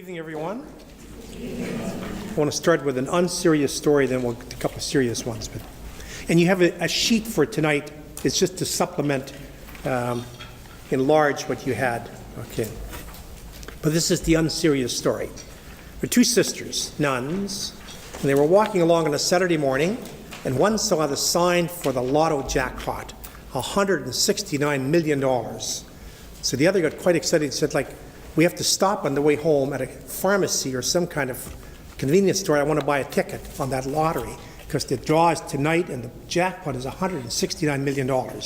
evening, everyone. I want to start with an unserious story, then we'll get a couple of serious ones. And you have a sheet for tonight. It's just to supplement, enlarge what you had. Okay. But this is the unserious story. There were two sisters, nuns, and they were walking along on a Saturday morning, and one saw the sign for the lotto jackpot, $169 million. So the other got quite excited and said, we have to stop on the way home at a pharmacy or some kind of convenience store. I want to buy a ticket on that lottery because the draw is tonight and the jackpot is $169 million. And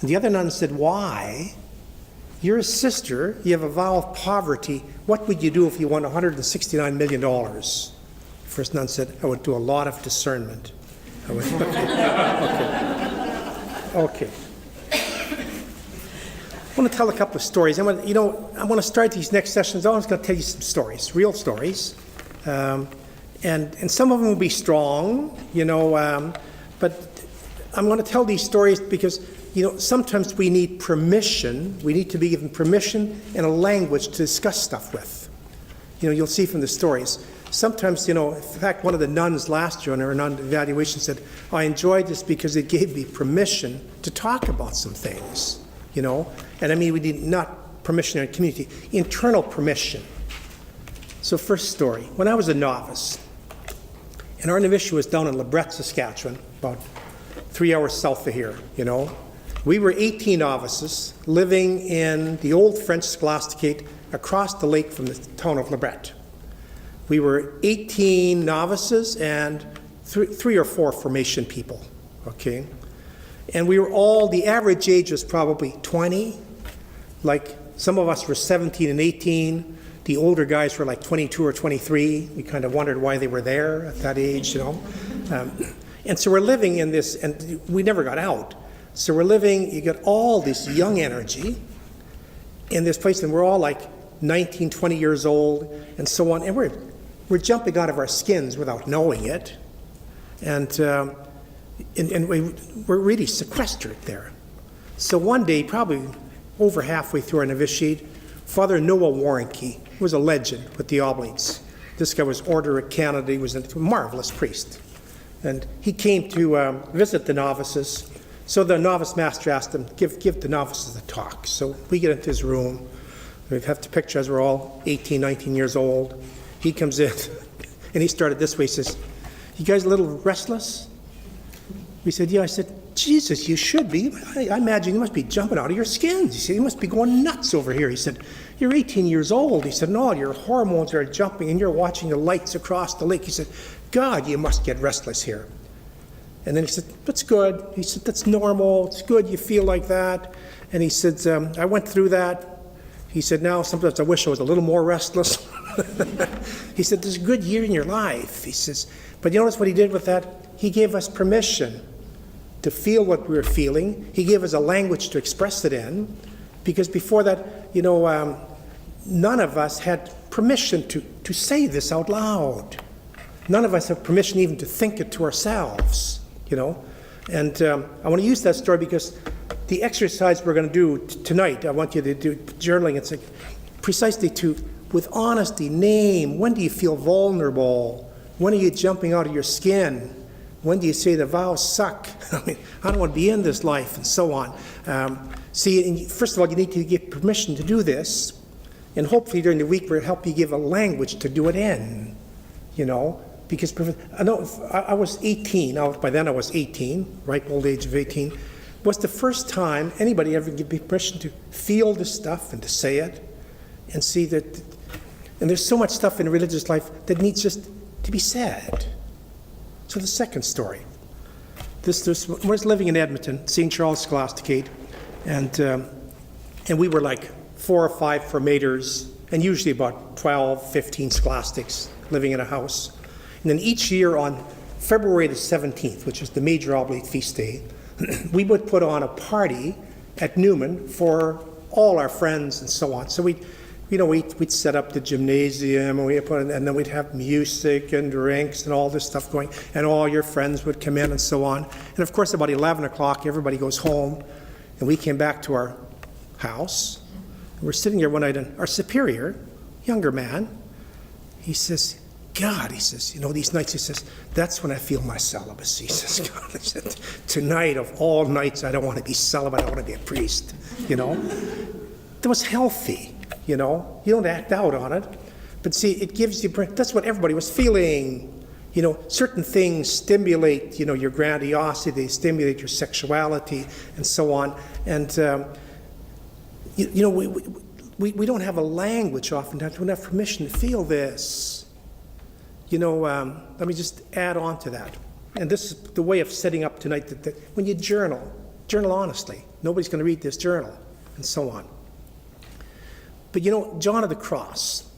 the other nun said, why? You're a sister. You have a vow of poverty. What would you do if you won $169 million? The first nun said, I would do a lot of discernment. Okay. I want to tell a couple of stories. I want to start these next sessions. I'm just going to tell you some stories, real stories, and some of them will be strong, but I'm going to tell these stories because sometimes we need permission. We need to be given permission and a language to discuss stuff with. You'll see from the stories. Sometimes, in fact, one of the nuns last year on her nun evaluation said, I enjoyed this because it gave me permission to talk about some things. And I mean, we need not permission in our community, internal permission. So first story, when I was a novice, and our novitiate was down in Lebret, Saskatchewan, about 3 hours south of here, we were 18 novices living in the old French Scholasticate across the lake from the town of Lebret. We were 18 novices and three or four formation people, okay? And we were all, the average age was probably 20. Some of us were 17 and 18. The older guys were 22 or 23. We kind of wondered why they were there at that age, And so we're living in this, and we never got out. So we're living, you get all this young energy in this place, and we're all 19, 20 years old, and so on. And we're jumping out of our skins without knowing it. And we're really sequestered there. So one day, probably over halfway through our novitiate, Father Noah Warnke was a legend with the Oblates. This guy was Order of Canada. He was a marvelous priest. And he came to visit the novices. So the novice master asked him, give the novices a talk. So we get into his room. We have to picture as we're all 18, 19 years old. He comes in, and he started this way. He says, you guys a little restless? We said, yeah. I said, Jesus, you should be. I imagine you must be jumping out of your skins. He said, you must be going nuts over here. He said, you're 18 years old. He said, no, your hormones are jumping and you're watching the lights across the lake. He said, God, you must get restless here. And then he said, that's good. He said, that's normal. It's good you feel like that. And he said, I went through that. He said, now sometimes I wish I was a little more restless. He said, there's a good year in your life. He says, but you notice what he did with that? He gave us permission to feel what we were feeling. He gave us a language to express it in, because before that, none of us had permission to say this out loud. None of us have permission even to think it to ourselves, And I want to use that story because the exercise we're going to do tonight, I want you to do journaling. It's precisely with honesty, name, when do you feel vulnerable? When are you jumping out of your skin? When do you say the vows suck? I don't want to be in this life, and so on. First of all, you need to get permission to do this, and hopefully during the week we'll help you give a language to do it in, because I was 18. By then I was 18, ripe old age of 18. Was the first time anybody ever gave me permission to feel this stuff and to say it, and see that. And there's so much stuff in religious life that needs just to be said. So the second story. I was living in Edmonton, St. Charles Scholasticate, and we were 4 or 5 formators, and usually about 12, 15 scholastics living in a house. And then each year on February the 17th, which is the major oblate feast day, we would put on a party at Newman for all our friends and so on. So we'd set up the gymnasium, and then we'd have music and drinks and all this stuff going, and all your friends would come in and so on. And of course, about 11 o'clock, everybody goes home, and we came back to our house. And we're sitting there one night, and our superior younger man. He says, God, he says, these nights, he says, that's when I feel my celibacy. He says, God, he said, tonight of all nights, I don't want to be celibate, I want to be a priest, That was healthy, You don't act out on it. But see, it gives you, that's what everybody was feeling. Certain things stimulate, your grandiosity, they stimulate your sexuality, and so on. And, we don't have a language oftentimes. We don't have permission to feel this. Let me just add on to that. And this is the way of setting up tonight, that when you journal honestly. Nobody's going to read this journal, and so on. But John of the Cross,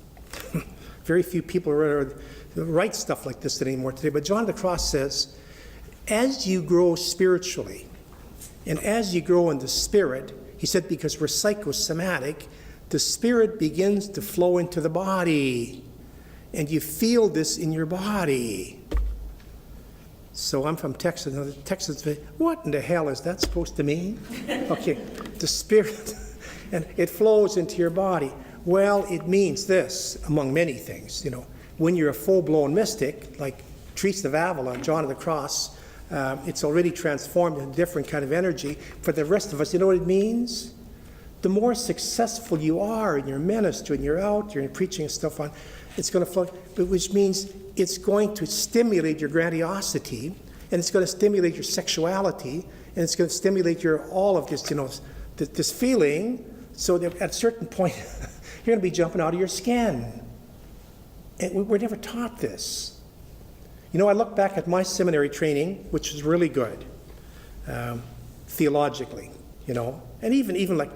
very few people write stuff like this anymore today, but John of the Cross says, as you grow spiritually, and as you grow in the spirit, he said, because we're psychosomatic, the spirit begins to flow into the body, and you feel this in your body. So I'm from Texas, and the Texans say, what in the hell is that supposed to mean? Okay, the spirit, and it flows into your body. Well, it means this, among many things. When you're a full-blown mystic, like Teresa of Avila, John of the Cross, it's already transformed into a different kind of energy. For the rest of us, you know what it means? The more successful you are in your ministry, and you're out, you're preaching and stuff on, it's going to flow, which means it's going to stimulate your grandiosity, and it's going to stimulate your sexuality, and it's going to stimulate all of this, this feeling, so that at a certain point, you're going to be jumping out of your skin. And we're never taught this. I look back at my seminary training, which was really good, theologically, and even like,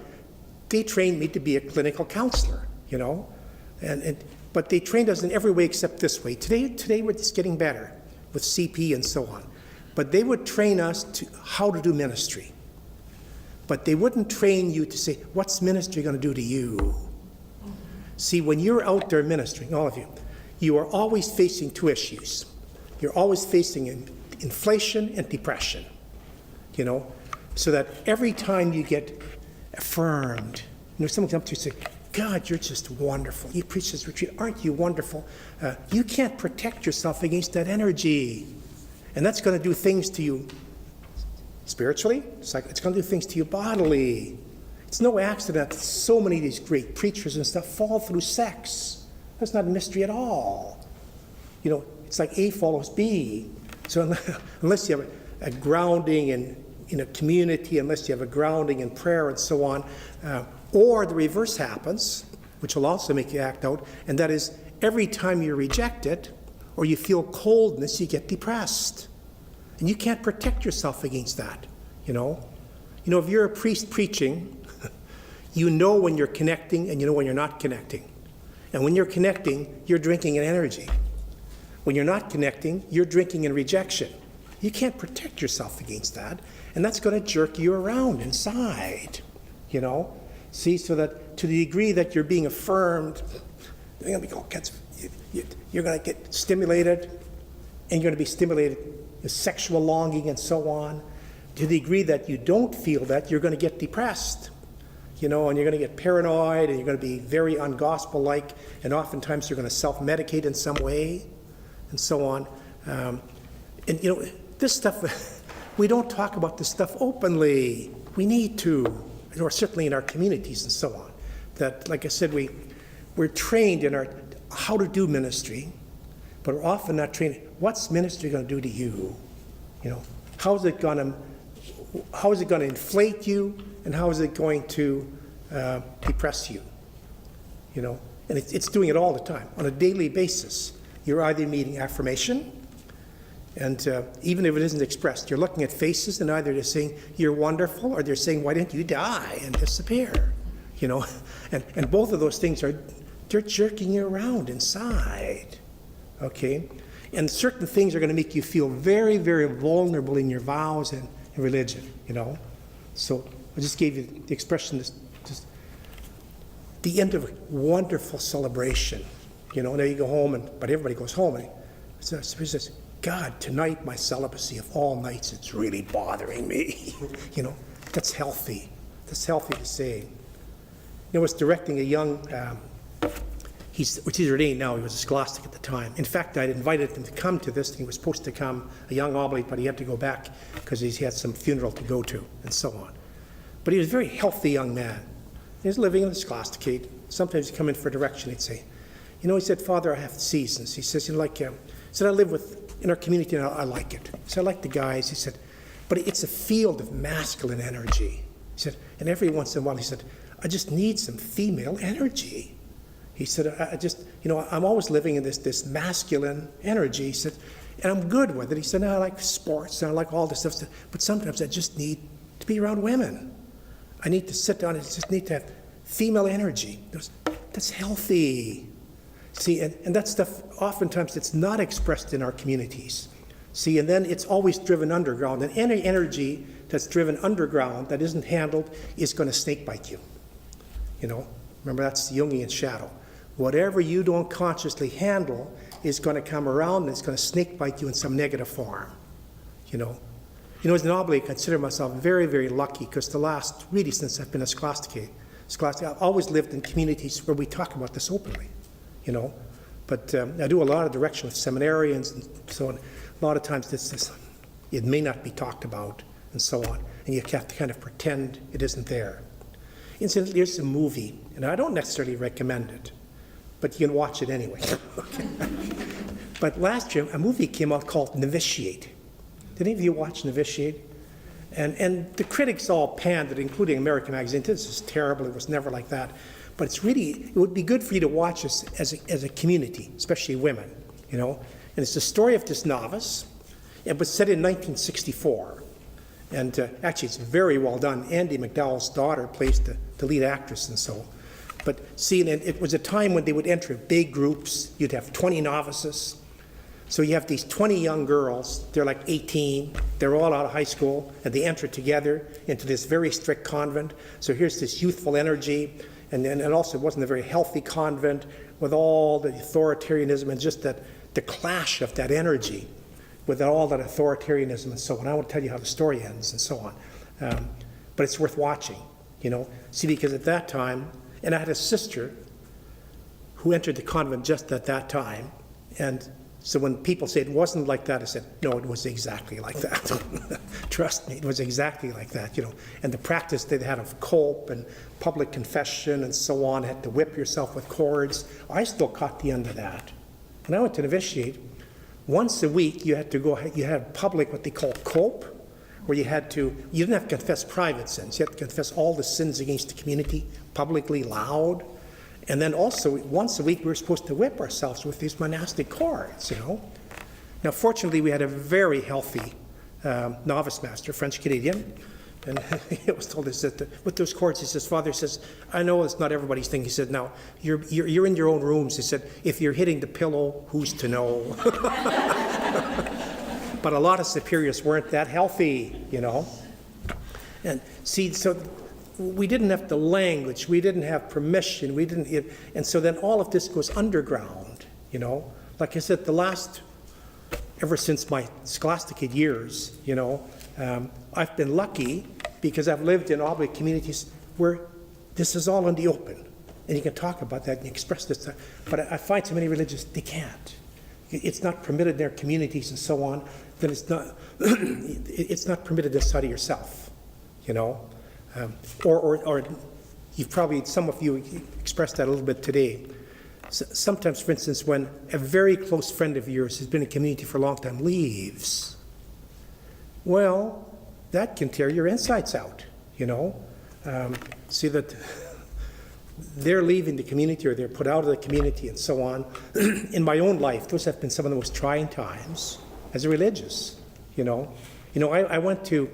they trained me to be a clinical counselor, but they trained us in every way except this way. Today we're just getting better with CP and so on. But they would train us to how to do ministry. But they wouldn't train you to say, what's ministry going to do to you? See, when you're out there ministering, all of you, you are always facing two issues. You're always facing inflation and depression, so that every time you get affirmed, someone comes up to you and say, God, you're just wonderful. You preach this retreat. Aren't you wonderful? You can't protect yourself against that energy. And that's going to do things to you spiritually. It's going to do things to you bodily. It's no accident that so many of these great preachers and stuff fall through sex. That's not a mystery at all. It's like A follows B. So unless you have a grounding in a community, unless you have a grounding in prayer and so on, or the reverse happens, which will also make you act out, and that is every time you're rejected or you feel coldness, you get depressed. And you can't protect yourself against that, if you're a priest preaching, when you're connecting and when you're not connecting. And when you're connecting, you're drinking in energy. When you're not connecting, you're drinking in rejection. You can't protect yourself against that, and that's going to jerk you around inside, See, so that to the degree that you're being affirmed, you're going to get stimulated, and you're going to be stimulated with sexual longing and so on. To the degree that you don't feel that, you're going to get depressed, and you're going to get paranoid, and you're going to be very ungospel-like, and oftentimes you're going to self-medicate in some way, and so on. This stuff, we don't talk about this stuff openly. We need to, or certainly in our communities and so on. That, like I said, we're trained in how to do ministry, but we're often not trained. What's ministry going to do to you? How is it going to inflate you, and how is it going to depress you? And it's doing it all the time on a daily basis. You're either meeting affirmation, and even if it isn't expressed, you're looking at faces, and either they're saying you're wonderful, or they're saying, why didn't you die and disappear? And both of those things they're jerking you around inside. Okay, and certain things are going to make you feel very, very vulnerable in your vows and religion. So I just gave you the expression, just the end of a wonderful celebration. Now you go home, but everybody goes home, and says, God, tonight my celibacy of all nights, it's really bothering me. That's healthy. That's healthy to say. I was directing a young, which he's ordained now, he was a scholastic at the time. In fact, I'd invited him to come to this, and he was supposed to come, a young oblate, but he had to go back because he had some funeral to go to, and so on. But he was a very healthy young man. He was living in the scholasticate. Sometimes he'd come in for direction, he'd say, he said, Father, I have seasons. He says, he said, I live in our community, and I like it. He said, I like the guys. He said, but it's a field of masculine energy. He said, and every once in a while, he said, I just need some female energy. He said, I just, I'm always living in this masculine energy. He said, and I'm good with it. He said, I like sports, and I like all this stuff, but sometimes I just need to be around women. I need to sit down and just need to have female energy. That's healthy. See, and that stuff, oftentimes it's not expressed in our communities. See, and then it's always driven underground, and any energy that's driven underground that isn't handled is going to snake bite you. Remember, that's the Jungian shadow. Whatever you don't consciously handle is going to come around and it's going to snake bite you in some negative form. As an oblate, I consider myself very, very lucky because really since I've been a scholastic, I've always lived in communities where we talk about this openly, But I do a lot of direction with seminarians and so on. A lot of times it may not be talked about and so on, and you have to kind of pretend it isn't there. Incidentally, there's a movie, and I don't necessarily recommend it, but you can watch it anyway. But last year, a movie came out called Novitiate. Did any of you watch Novitiate? And the critics all panned it, including American Magazine. This is terrible. It was never like that. But it would be good for you to watch this as a community, especially women, And it's the story of this novice. It was set in 1964. And actually, it's very well done. Andy McDowell's daughter plays the lead actress and so. But see, it was a time when they would enter big groups. You'd have 20 novices. So you have these 20 young girls. They're like 18. They're all out of high school, and they enter together into this very strict convent. So here's this youthful energy, and also it wasn't a very healthy convent with all the authoritarianism and just the clash of that energy with all that authoritarianism and so on. I won't tell you how the story ends and so on. But it's worth watching, See, because at that time, and I had a sister who entered the convent just at that time, and so when people say it wasn't like that, I said, no, it was exactly like that. Trust me, it was exactly like that, And the practice they had of cope and public confession and so on, had to whip yourself with cords. I still caught the end of that. When I went to novitiate, once a week you had public, what they call cope, where you didn't have to confess private sins. You had to confess all the sins against the community publicly, loud. And then also, once a week, we were supposed to whip ourselves with these monastic cords, Now, fortunately, we had a very healthy novice master, French-Canadian, and he was told us that with those cords, he says, Father, says, I know it's not everybody's thing. He said, now, you're in your own rooms. He said, if you're hitting the pillow, who's to know? But a lot of superiors weren't that healthy, And see, so we didn't have the language, we didn't have permission, and so then all of this goes underground, Like I said, ever since my scholastic years, I've been lucky because I've lived in oblate communities where this is all in the open, and you can talk about that and express this. But I find so many religions, they can't. It's not permitted in their communities and so on. Then it's not. It's not permitted inside of yourself, Or you've probably, some of you expressed that a little bit today. Sometimes, for instance, when a very close friend of yours who's been in a community for a long time leaves, well, that can tear your insides out, See that they're leaving the community or they're put out of the community and so on. In my own life, those have been some of the most trying times as a religious, I went to,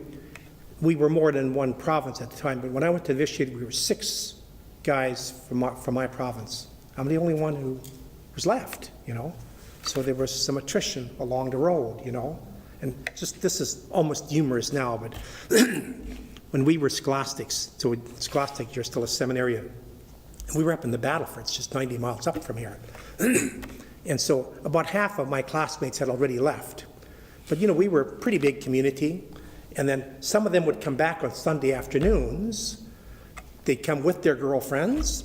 we were more than one province at the time, but when I went to Novitiate, we were 6 guys from my province. I'm the only one who was left, So there was some attrition along the road, And just, this is almost humorous now, but when we were scholastics, so scholastic, you're still a seminarian, we were up in the Battleford, it's just 90 miles up from here. And so about half of my classmates had already left. But we were a pretty big community, and then some of them would come back on Sunday afternoons. They'd come with their girlfriends,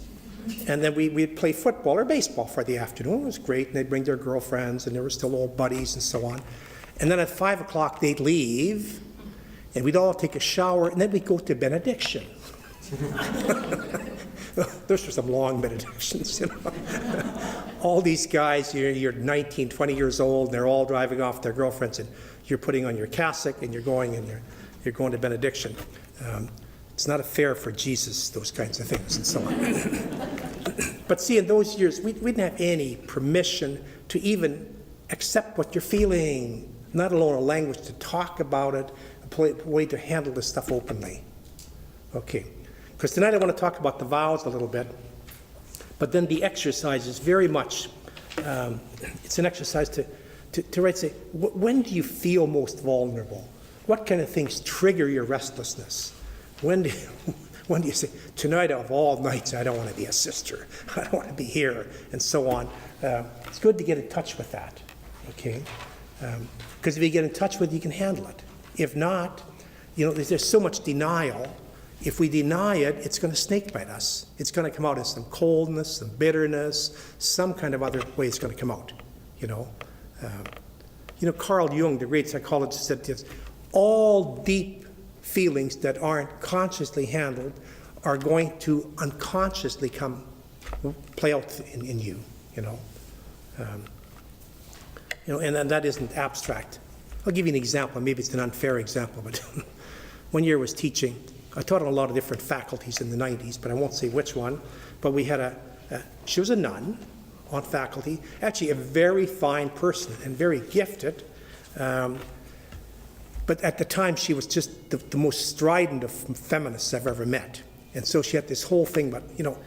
And then we'd play football or baseball for the afternoon. It was great, and they'd bring their girlfriends, and they were still old buddies and so on. And then at 5 o'clock, they'd leave, and we'd all take a shower, and then we'd go to benediction. Those were some long benedictions, you know. All these guys, you're 19, 20 years old, and they're all driving off their girlfriends, and you're putting on your cassock, and you're going to benediction. It's not fair for Jesus, those kinds of things, and so on. But see, in those years, we didn't have any permission to even accept what you're feeling, not alone a language to talk about it, a way to handle this stuff openly. Okay, because tonight I want to talk about the vows a little bit, but then the exercise is very much, it's an exercise to say, when do you feel most vulnerable? What kind of things trigger your restlessness? When do you say, tonight of all nights, I don't want to be a sister. I don't want to be here, and so on. It's good to get in touch with that, okay? Because if you get in touch with it, you can handle it. If not, you know, there's so much denial. If we deny it, it's going to snakebite us. It's going to come out as some coldness, some bitterness, some kind of other way it's going to come out, you know. Carl Jung, the great psychologist, said this: all deep feelings that aren't consciously handled are going to unconsciously play out in you, you know. And that isn't abstract. I'll give you an example. Maybe it's an unfair example, but one year I was teaching. I taught on a lot of different faculties in the 90s, but I won't say which one. But we had she was a nun on faculty, actually a very fine person and very gifted. But at the time, she was just the most strident of feminists I've ever met. And so she had this whole thing about, you know,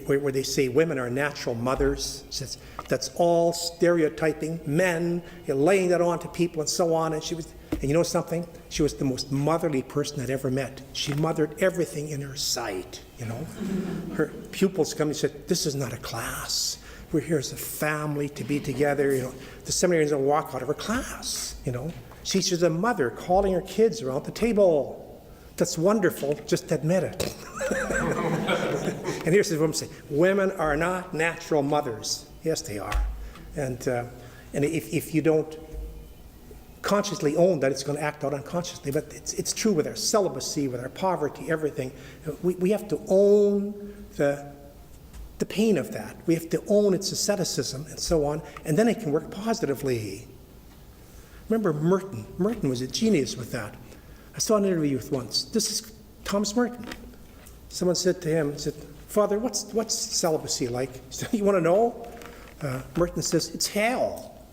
where they say women are natural mothers. She says, that's all stereotyping men, laying that on to people and so on. And you know something? She was the most motherly person I'd ever met. She mothered everything in her sight, you know. Her pupils come and said, this is not a class. We're here as a family to be together, you know. The seminarians don't walk out of her class, you know. She's a mother calling her kids around the table. That's wonderful, just admit it. And here's the woman saying, women are not natural mothers. Yes, they are. And if you don't consciously own that, it's going to act out unconsciously. But it's true with our celibacy, with our poverty, everything. We have to own the pain of that. We have to own its asceticism and so on, and then it can work positively. Remember Merton? Merton was a genius with that. I saw an interview with once. This is Thomas Merton. Someone said to him, Father, what's celibacy like? He said, you want to know? Merton says, it's hell.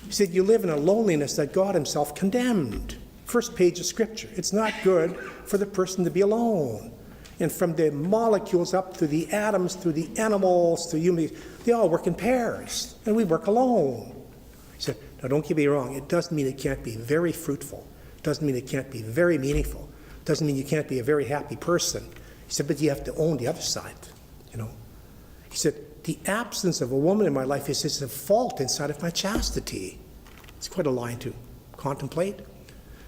He said, you live in a loneliness that God himself condemned. First page of Scripture. It's not good for the person to be alone. And from the molecules up through the atoms, through the animals, through humans, they all work in pairs, and we work alone. He said, now don't get me wrong, it doesn't mean it can't be very fruitful. It doesn't mean it can't be very meaningful. It doesn't mean you can't be a very happy person. He said, but you have to own the other side, you know. He said, the absence of a woman in my life is a fault inside of my chastity. It's quite a line to contemplate.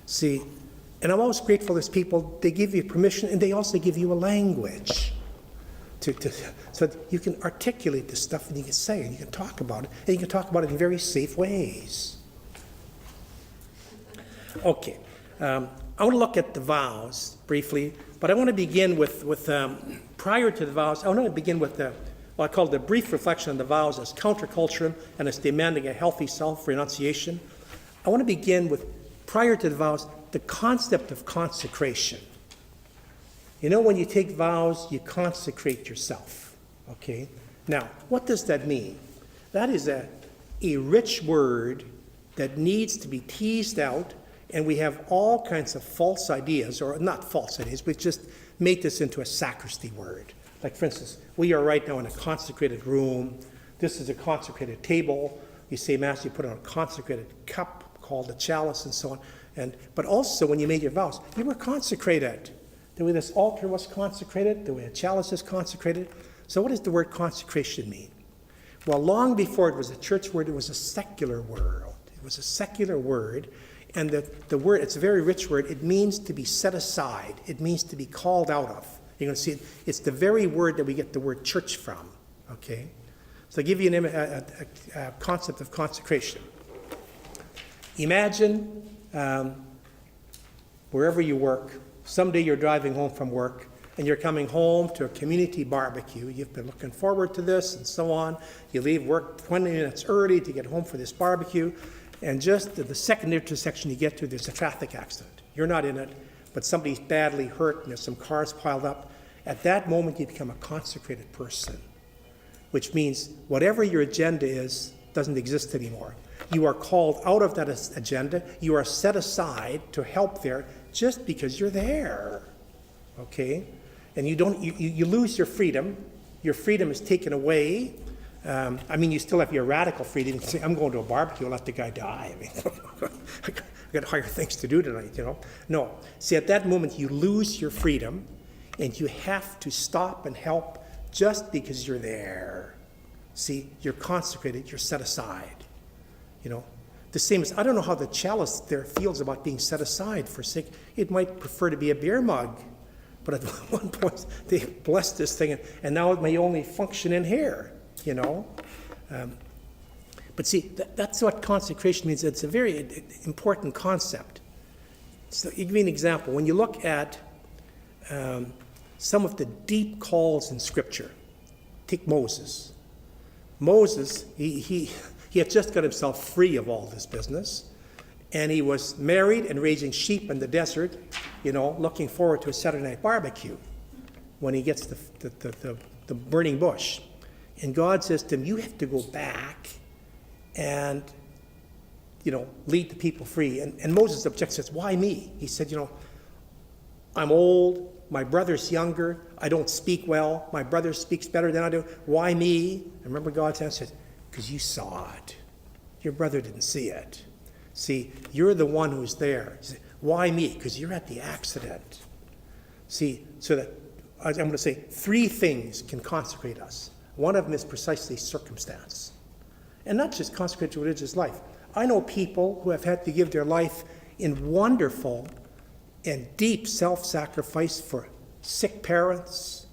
See, and I'm always grateful as people, they give you permission and they also give you a language so that you can articulate this stuff and you can say it, and you can talk about it, and you can talk about it in very safe ways. Okay, I want to look at the vows briefly, but I want to begin with prior to the vows, I want to begin with what I call the brief reflection on the vows as counterculture and as demanding a healthy self-renunciation. I want to begin with, prior to the vows, the concept of consecration. You know, when you take vows, you consecrate yourself, okay? Now, what does that mean? That is a rich word that needs to be teased out, and we have all kinds of false ideas, or not false ideas, we've just made this into a sacristy word. Like, for instance, we are right now in a consecrated room. This is a consecrated table. You say Mass, you put on a consecrated cup called a chalice and so on. But also, when you made your vows, you were consecrated. The way this altar was consecrated, the way a chalice is consecrated. So what does the word consecration mean? Well, long before it was a church word, it was a secular word. It was a secular word. And the word, it's a very rich word. It means to be set aside. It means to be called out of. You're going to see it. It's the very word that we get the word church from, okay? So I'll give you a concept of consecration. Imagine wherever you work, someday you're driving home from work, and you're coming home to a community barbecue. You've been looking forward to this and so on. You leave work 20 minutes early to get home for this barbecue, and just at the second intersection you get to, there's a traffic accident. You're not in it, but somebody's badly hurt, and there's some cars piled up. At that moment, you become a consecrated person, which means whatever your agenda is doesn't exist anymore. You are called out of that agenda. You are set aside to help there just because you're there, okay? And you lose your freedom. Your freedom is taken away. You still have your radical freedom. You can say, I'm going to a barbecue, I'll let the guy die. I've got higher things to do tonight, No. See, at that moment, you lose your freedom, and you have to stop and help just because you're there. See, you're consecrated, you're set aside. The same as, I don't know how the cellist there feels about being set aside for sake. It might prefer to be a beer mug. But at one point, they blessed this thing, and now it may only function in here, But see, that's what consecration means. It's a very important concept. So I'll give you an example. When you look at some of the deep calls in Scripture, take Moses. Moses, he had just got himself free of all this business. And he was married and raising sheep in the desert, looking forward to a Saturday night barbecue when he gets the burning bush. And God says to him, you have to go back and, lead the people free. And Moses objects, says, why me? He said, I'm old, my brother's younger, I don't speak well, my brother speaks better than I do. Why me? And remember God's answer says, because you saw it. Your brother didn't see it. See, you're the one who's there. Say, why me? Because you're at the accident. See, so that I'm going to say 3 things can consecrate us. One of them is precisely circumstance. And not just consecrate to religious life. I know people who have had to give their life in wonderful and deep self-sacrifice for sick parents,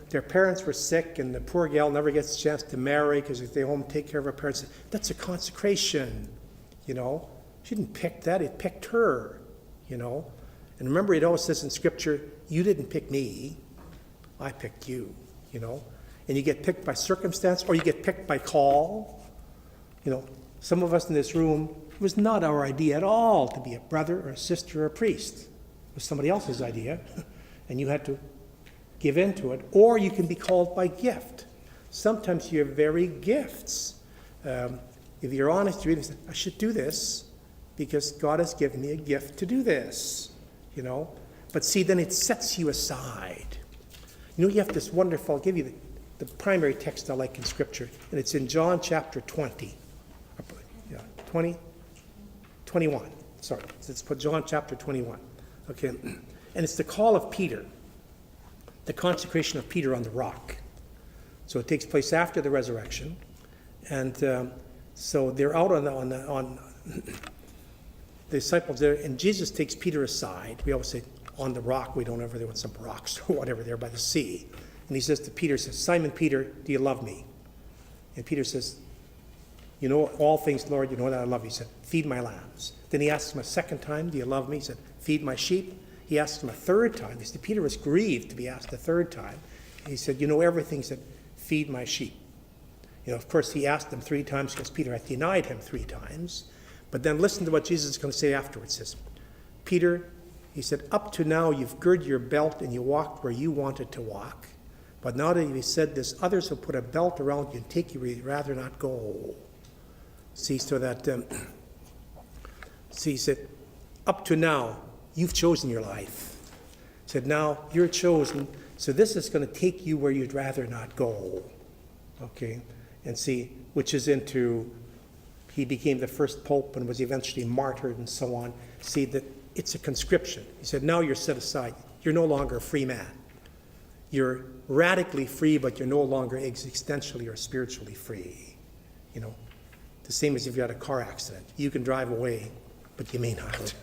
their parents were sick, and the poor gal never gets a chance to marry because they stay home and take care of her parents. That's a consecration, She didn't pick that, it picked her, And remember, it always says in Scripture, you didn't pick me, I picked you, And you get picked by circumstance, or you get picked by call. Some of us in this room, it was not our idea at all to be a brother or a sister or a priest. It was somebody else's idea, and you had to give in to it, or you can be called by gift. Sometimes your very gifts. If you're honest, you really say, I should do this because God has given me a gift to do this, But see, then it sets you aside. You have this wonderful, I'll give you the primary text I like in Scripture, and it's in John chapter 20. 21. Sorry, let's put John chapter 21. Okay, and it's the call of Peter. The consecration of Peter on the rock. So it takes place after the resurrection, and so they're out on the disciples there, and Jesus takes Peter aside. We always say on the rock. We don't ever there with some rocks or whatever there by the sea. And he says to Peter, Simon Peter, do you love me? And Peter says, you know all things, Lord, you know that I love you. He said, feed my lambs. Then he asks him a second time, do you love me? He said, feed my sheep. He asked him a third time. He said, Peter was grieved to be asked a third time. He said, you know everything. He said, feed my sheep. Of course, he asked him 3 times because Peter had denied him 3 times. But then listen to what Jesus is going to say afterwards. He says, Peter, he said, up to now you've girded your belt and you walked where you wanted to walk. But now that you've said this, others will put a belt around you and take you where you'd rather not go. See, so that, he said, up to now, you've chosen your life. He said, now you're chosen, so this is going to take you where you'd rather not go. Okay? And see, which is into, he became the first pope and was eventually martyred and so on. See, that it's a conscription. He said, now you're set aside. You're no longer a free man. You're radically free, but you're no longer existentially or spiritually free. The same as if you had a car accident. You can drive away, but you may not.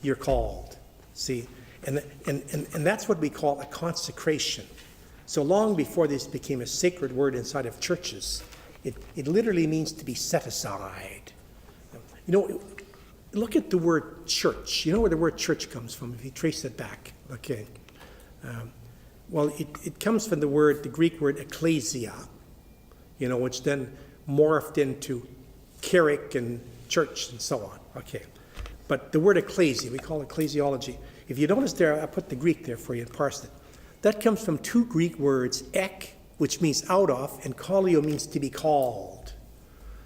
You're called. See, And that's what we call a consecration. So long before this became a sacred word inside of churches, it literally means to be set aside. Look at the word church. You know where the word church comes from if you trace it back. Okay. Well, it comes from the Greek word ecclesia, which then morphed into kerek and church and so on. Okay. But the word ecclesia, we call it ecclesiology. If you notice there, I put the Greek there for you and parsed it. That comes from two Greek words, ek, which means out of, and kaleo means to be called.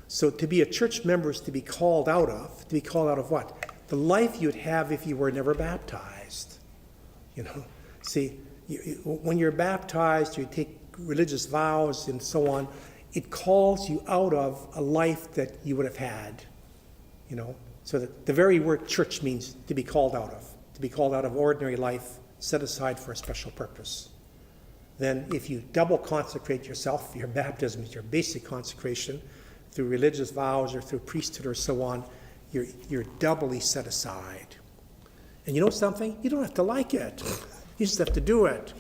So to be a church member is to be called out of. To be called out of what? The life you'd have if you were never baptized. See, when you're baptized, you take religious vows and so on. It calls you out of a life that you would have had. So that the very word church means to be called out of. To be called out of ordinary life, set aside for a special purpose. Then if you double consecrate yourself, your baptism is your basic consecration, through religious vows or through priesthood or so on, you're doubly set aside. And you know something? You don't have to like it. You just have to do it.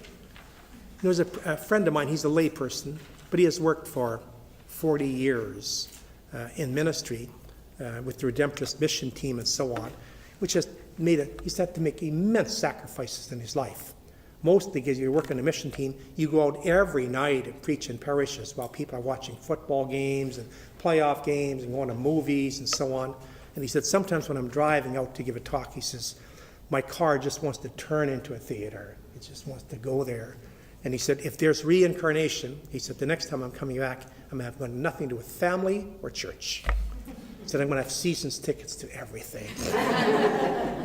There's a friend of mine, he's a lay person, but he has worked for 40 years in ministry with the Redemptorist mission team and so on, which has he's had to make immense sacrifices in his life. Mostly because you work in a mission team, you go out every night and preach in parishes while people are watching football games and playoff games and going to movies and so on. And he said, sometimes when I'm driving out to give a talk, he says, my car just wants to turn into a theater. It just wants to go there. And he said, if there's reincarnation, he said, the next time I'm coming back, I'm going to have nothing to do with family or church. He said, I'm going to have season's tickets to everything.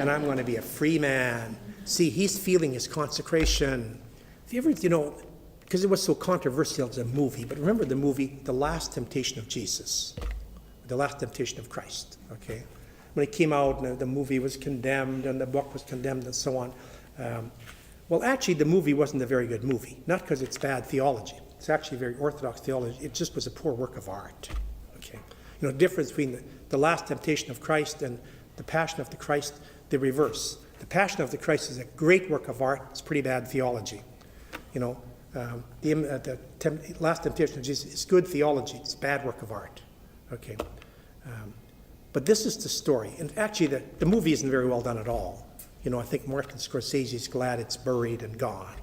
And I'm going to be a free man. See, he's feeling his consecration. If you ever, because it was so controversial as a movie, but remember the movie, The Last Temptation of Jesus, The Last Temptation of Christ, okay? When it came out, the movie was condemned and the book was condemned and so on. Well, actually, the movie wasn't a very good movie, not because it's bad theology. It's actually very orthodox theology. It just was a poor work of art, okay? The difference between the Last Temptation of Christ and the Passion of the Christ, the reverse. The Passion of the Christ is a great work of art. It's pretty bad theology. The Last Temptation of Jesus is good theology. It's bad work of art. Okay. But this is the story. And actually, the movie isn't very well done at all. I think Martin Scorsese's glad it's buried and gone,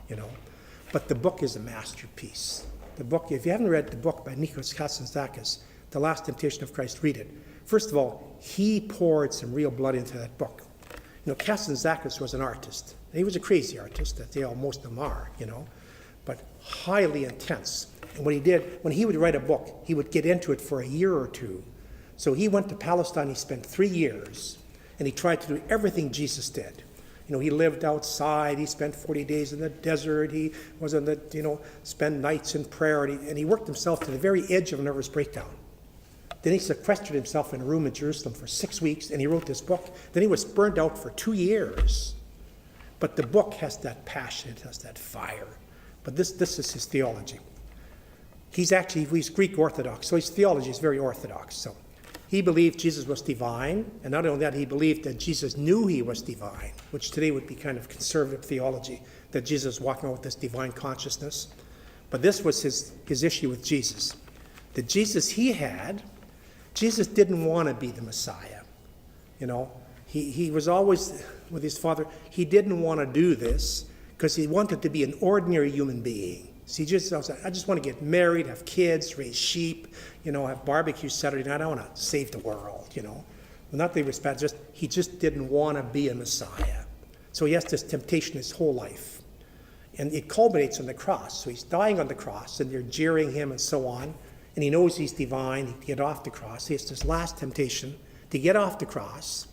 But the book is a masterpiece. The book, if you haven't read the book by Nikos Kazantzakis, The Last Temptation of Christ, read it. First of all, he poured some real blood into that book. Kazantzakis was an artist. He was a crazy artist, that most of them are, but highly intense. And what he did, when he would write a book, he would get into it for a year or two. So he went to Palestine, he spent 3 years, and he tried to do everything Jesus did. He lived outside, he spent 40 days in the desert, he was on the, spent nights in prayer, and he worked himself to the very edge of a nervous breakdown. Then he sequestered himself in a room in Jerusalem for 6 weeks, and he wrote this book. Then he was burned out for 2 years. But the book has that passion, it has that fire. But this is his theology. He's Greek Orthodox, so his theology is very orthodox. So he believed Jesus was divine, and not only that, he believed that Jesus knew he was divine, which today would be kind of conservative theology, that Jesus was walking with this divine consciousness. But this was his issue with Jesus. The Jesus he had, Jesus didn't want to be the Messiah. He was always with his Father. He didn't want to do this because he wanted to be an ordinary human being. See, Jesus said, I just want to get married, have kids, raise sheep, have barbecue Saturday night. I want to save the world, Not that he was bad, he just didn't want to be a Messiah. So he has this temptation his whole life. And it culminates on the cross. So he's dying on the cross, and they're jeering him and so on. And he knows he's divine, he can get off the cross. He has this last temptation to get off the cross.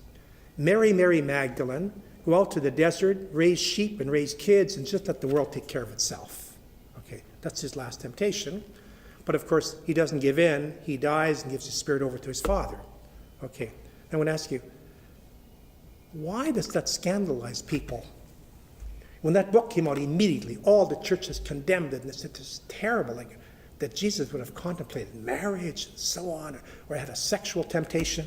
Mary Magdalene, go out to the desert, raise sheep and raise kids, and just let the world take care of itself. Okay, that's his last temptation. But of course, he doesn't give in. He dies and gives his spirit over to his Father. Okay, I want to ask you, why does that scandalize people? When that book came out, immediately all the churches condemned it and said this is terrible. That Jesus would have contemplated marriage and so on, or had a sexual temptation.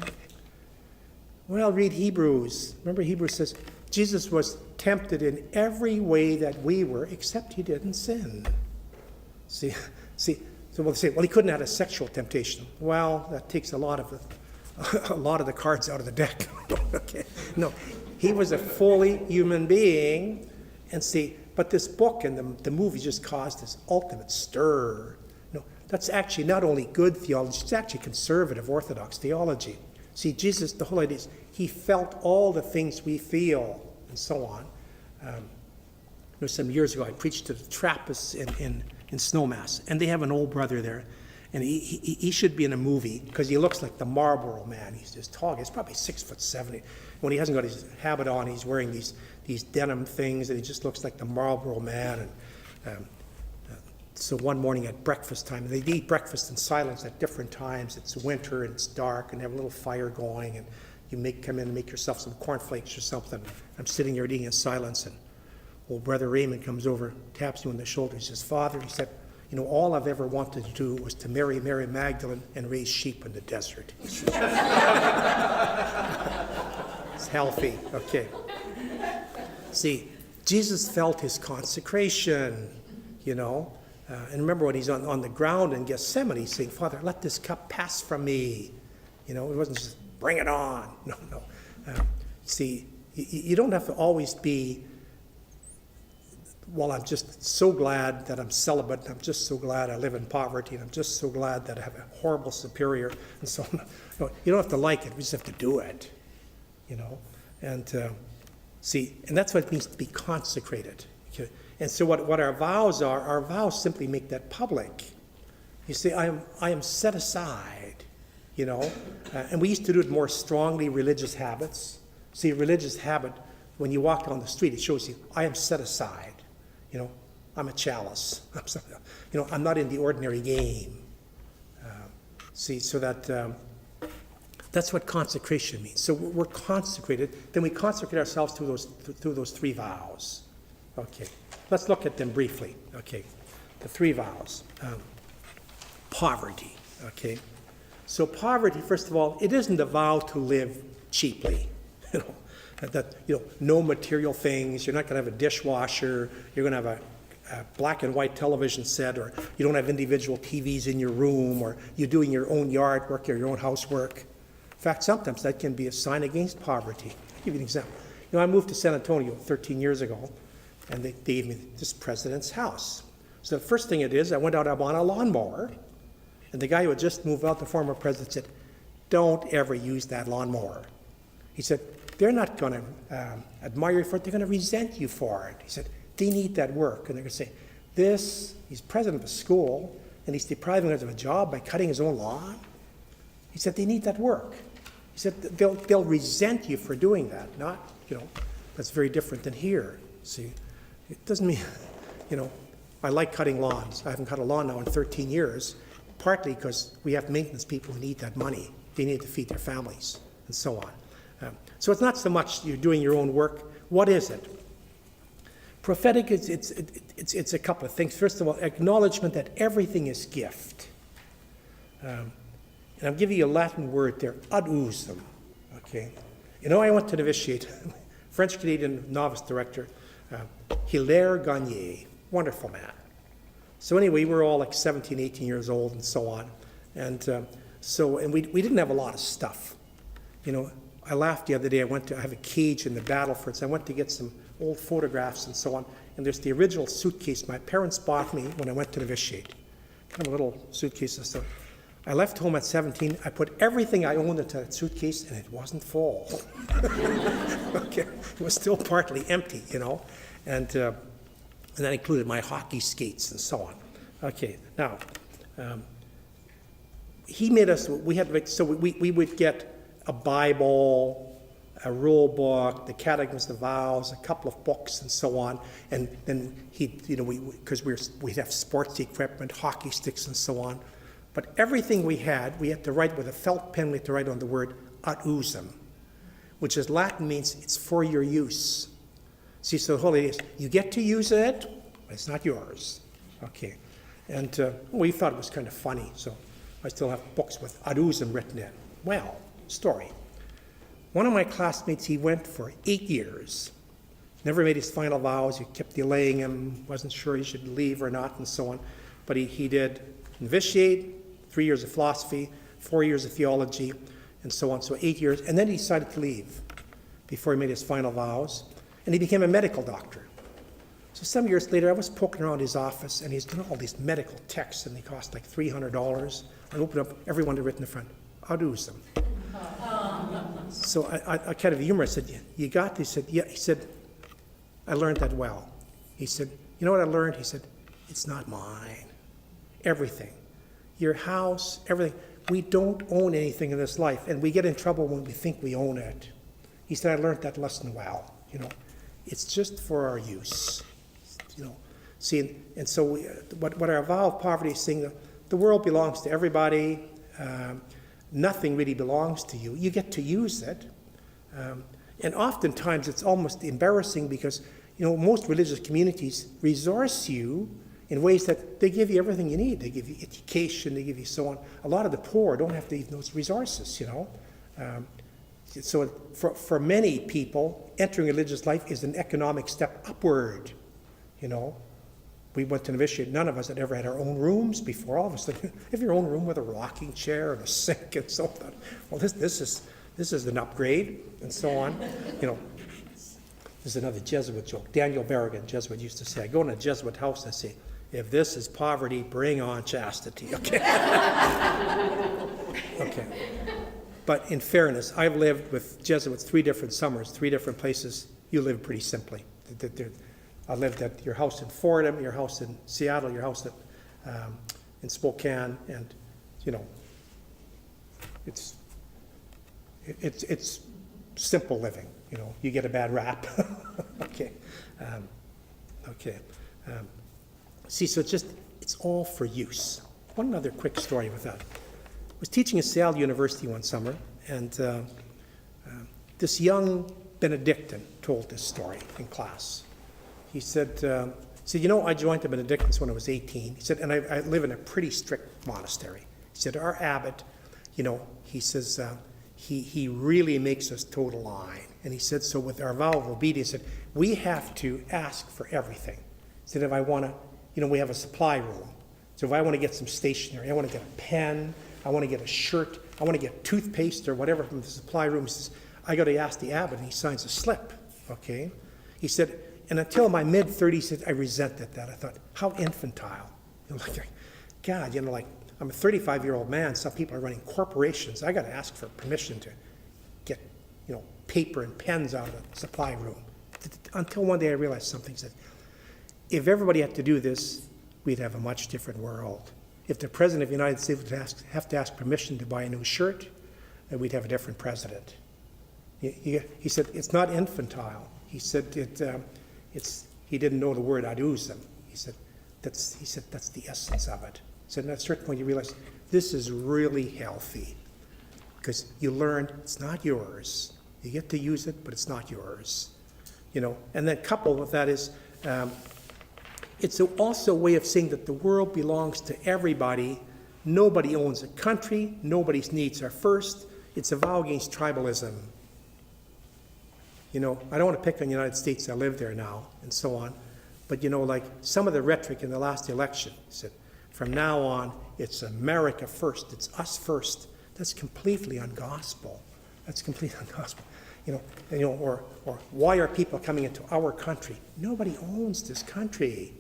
Well, read Hebrews. Remember, Hebrews says Jesus was tempted in every way that we were, except he didn't sin. See, so we'll say, well, he couldn't have had a sexual temptation. Well, that takes a lot of the cards out of the deck. Okay, no, he was a fully human being, and see, but this book and the movie just caused this ultimate stir. No, that's actually not only good theology; it's actually conservative Orthodox theology. See, Jesus, the whole idea is he felt all the things we feel, and so on. Some years ago, I preached to the Trappists in Snowmass, and they have an old brother there, and he should be in a movie because he looks like the Marlboro Man. He's just tall. He's probably 6'7". When he hasn't got his habit on, he's wearing these denim things, and he just looks like the Marlboro Man. And so one morning at breakfast time, they eat breakfast in silence at different times. It's winter and it's dark, and they have a little fire going, and you come in and make yourself some cornflakes or something. I'm sitting here eating in silence, and old brother Raymond comes over, taps you on the shoulder. He says, "Father," he said, all I've ever wanted to do was to marry Mary Magdalene and raise sheep in the desert. It's healthy, okay. See, Jesus felt his consecration, and remember when he's on the ground in Gethsemane, he's saying, "Father, let this cup pass from me." It wasn't just, "Bring it on." No. See, you don't have to always be, "Well, I'm just so glad that I'm celibate, and I'm just so glad I live in poverty, and I'm just so glad that I have a horrible superior," and so on. No, you don't have to like it, we just have to do it, And see, and that's what it means to be consecrated. Okay? And so what our vows are, our vows simply make that public. You say, I am set aside, and we used to do it more strongly, religious habits. See, religious habit, when you walk down the street, it shows you, I am set aside. I'm a chalice. I'm not in the ordinary game. So that's what consecration means. So we're consecrated. Then we consecrate ourselves through those three vows. Okay, let's look at them briefly. Okay, the three vows. Poverty. Okay, so poverty, first of all, it isn't a vow to live cheaply. No material things. You're not going to have a dishwasher. You're going to have a black and white television set, or you don't have individual TVs in your room, or you're doing your own yard work or your own housework. In fact, sometimes that can be a sign against poverty. I'll give you an example. I moved to San Antonio 13 years ago, and they gave me this president's house. So the first thing it is, I went out, I bought a lawnmower, and the guy who had just moved out, the former president, said, "Don't ever use that lawnmower." He said, "They're not going to admire you for it, they're going to resent you for it." He said, "They need that work." And they're going to say, he's president of a school, and he's depriving us of a job by cutting his own lawn. He said, "They need that work." He said, they'll resent you for doing that. Not, that's very different than here. See, it doesn't mean, I like cutting lawns. I haven't cut a lawn now in 13 years, partly because we have maintenance people who need that money. They need to feed their families, and so on. So it's not so much you're doing your own work. What is it? Prophetic, it's a couple of things. First of all, acknowledgement that everything is gift. And I'm giving you a Latin word there, ad usum. Okay? I went to Novitiate, French-Canadian novice director, Hilaire Gagné, wonderful man. So anyway, we were all like 17, 18 years old and so on. And we didn't have a lot of stuff. I laughed the other day. I have a cage in the Battleford, so I went to get some old photographs and so on. And there's the original suitcase my parents bought me when I went to Novitiate. Kind of a little suitcase and stuff. I left home at 17. I put everything I owned into that suitcase, and it wasn't full. Okay, it was still partly empty, and that included my hockey skates and so on. Okay, now he made us. We would get a Bible, a rule book, the Catechism of Vows, a couple of books, and so on. And then because we'd have sports equipment, hockey sticks, and so on. But everything we had to write with a felt pen. We had to write on the word ad usum, which is Latin, means it's for your use. See, so the whole idea is you get to use it, but it's not yours. Okay, and we thought it was kind of funny, so I still have books with ad usum written in. Well, story. One of my classmates, he went for 8 years Never made his final vows. You kept delaying him, wasn't sure he should leave or not, and so on. But he did novitiate, 3 years of philosophy, 4 years of theology, and so on. So 8 years. And then he decided to leave before he made his final vows. And he became a medical doctor. So some years later, I was poking around his office, and he's doing all these medical texts, and they cost like $300. I opened up, everyone had written in the front, Adusam. So I kind of humor, I said, you got this? He said, yeah. He said, I learned that well. He said, you know what I learned? He said, it's not mine. Everything. Your house, everything. We don't own anything in this life, and we get in trouble when we think we own it. He said, I learned that lesson well. It's just for our use. See, and so what our vow of poverty is saying, the world belongs to everybody. Nothing really belongs to you. You get to use it. And oftentimes it's almost embarrassing because, most religious communities resource you in ways that they give you everything you need. They give you education, they give you so on. A lot of the poor don't have even those resources, So for many people, entering religious life is an economic step upward, We went to novitiate. None of us had ever had our own rooms before. All of us have your own room with a rocking chair and a sink and so on. Well, this is an upgrade and so on. This is another Jesuit joke. Daniel Berrigan, Jesuit, used to say, I go in a Jesuit house and I say, if this is poverty, bring on chastity. Okay. Okay. But in fairness, I've lived with Jesuits 3 different summers, 3 different places. You live pretty simply. I lived at your house in Fordham, your house in Seattle, your house in Spokane, and it's simple living. You get a bad rap. Okay. See, so it's all for use. One other quick story with that. I was teaching at Seattle University one summer, and this young Benedictine told this story in class. He said, I joined the Benedictines when I was 18. He said, and I live in a pretty strict monastery. He said, our abbot, he says, he really makes us toe the line. And he said, so with our vow of obedience, he said, we have to ask for everything. He said, if I want to, we have a supply room. So if I want to get some stationery, I want to get a pen, I want to get a shirt, I want to get toothpaste or whatever from the supply room, he says, I got to ask the abbot, and he signs a slip, okay? He said, and until my mid-30s, I resented that. I thought, how infantile. God, I'm a 35-year-old man. Some people are running corporations. I got to ask for permission to get, paper and pens out of the supply room. Until one day I realized something. Said, if everybody had to do this, we'd have a much different world. If the President of the United States would have to ask permission to buy a new shirt, then we'd have a different president. He said, it's not infantile. He said, he didn't know the word adusam. He said, that's the essence of it. He said, at a certain point you realize this is really healthy because you learned it's not yours. You get to use it, but it's not yours. And then coupled with that is, it's also a way of saying that the world belongs to everybody. Nobody owns a country. Nobody's needs are first. It's a vow against tribalism. I don't want to pick on the United States. I live there now and so on. But, like some of the rhetoric in the last election said, from now on, it's America first. It's us first. That's completely ungospel. That's completely ungospel. Or why are people coming into our country? Nobody owns this country.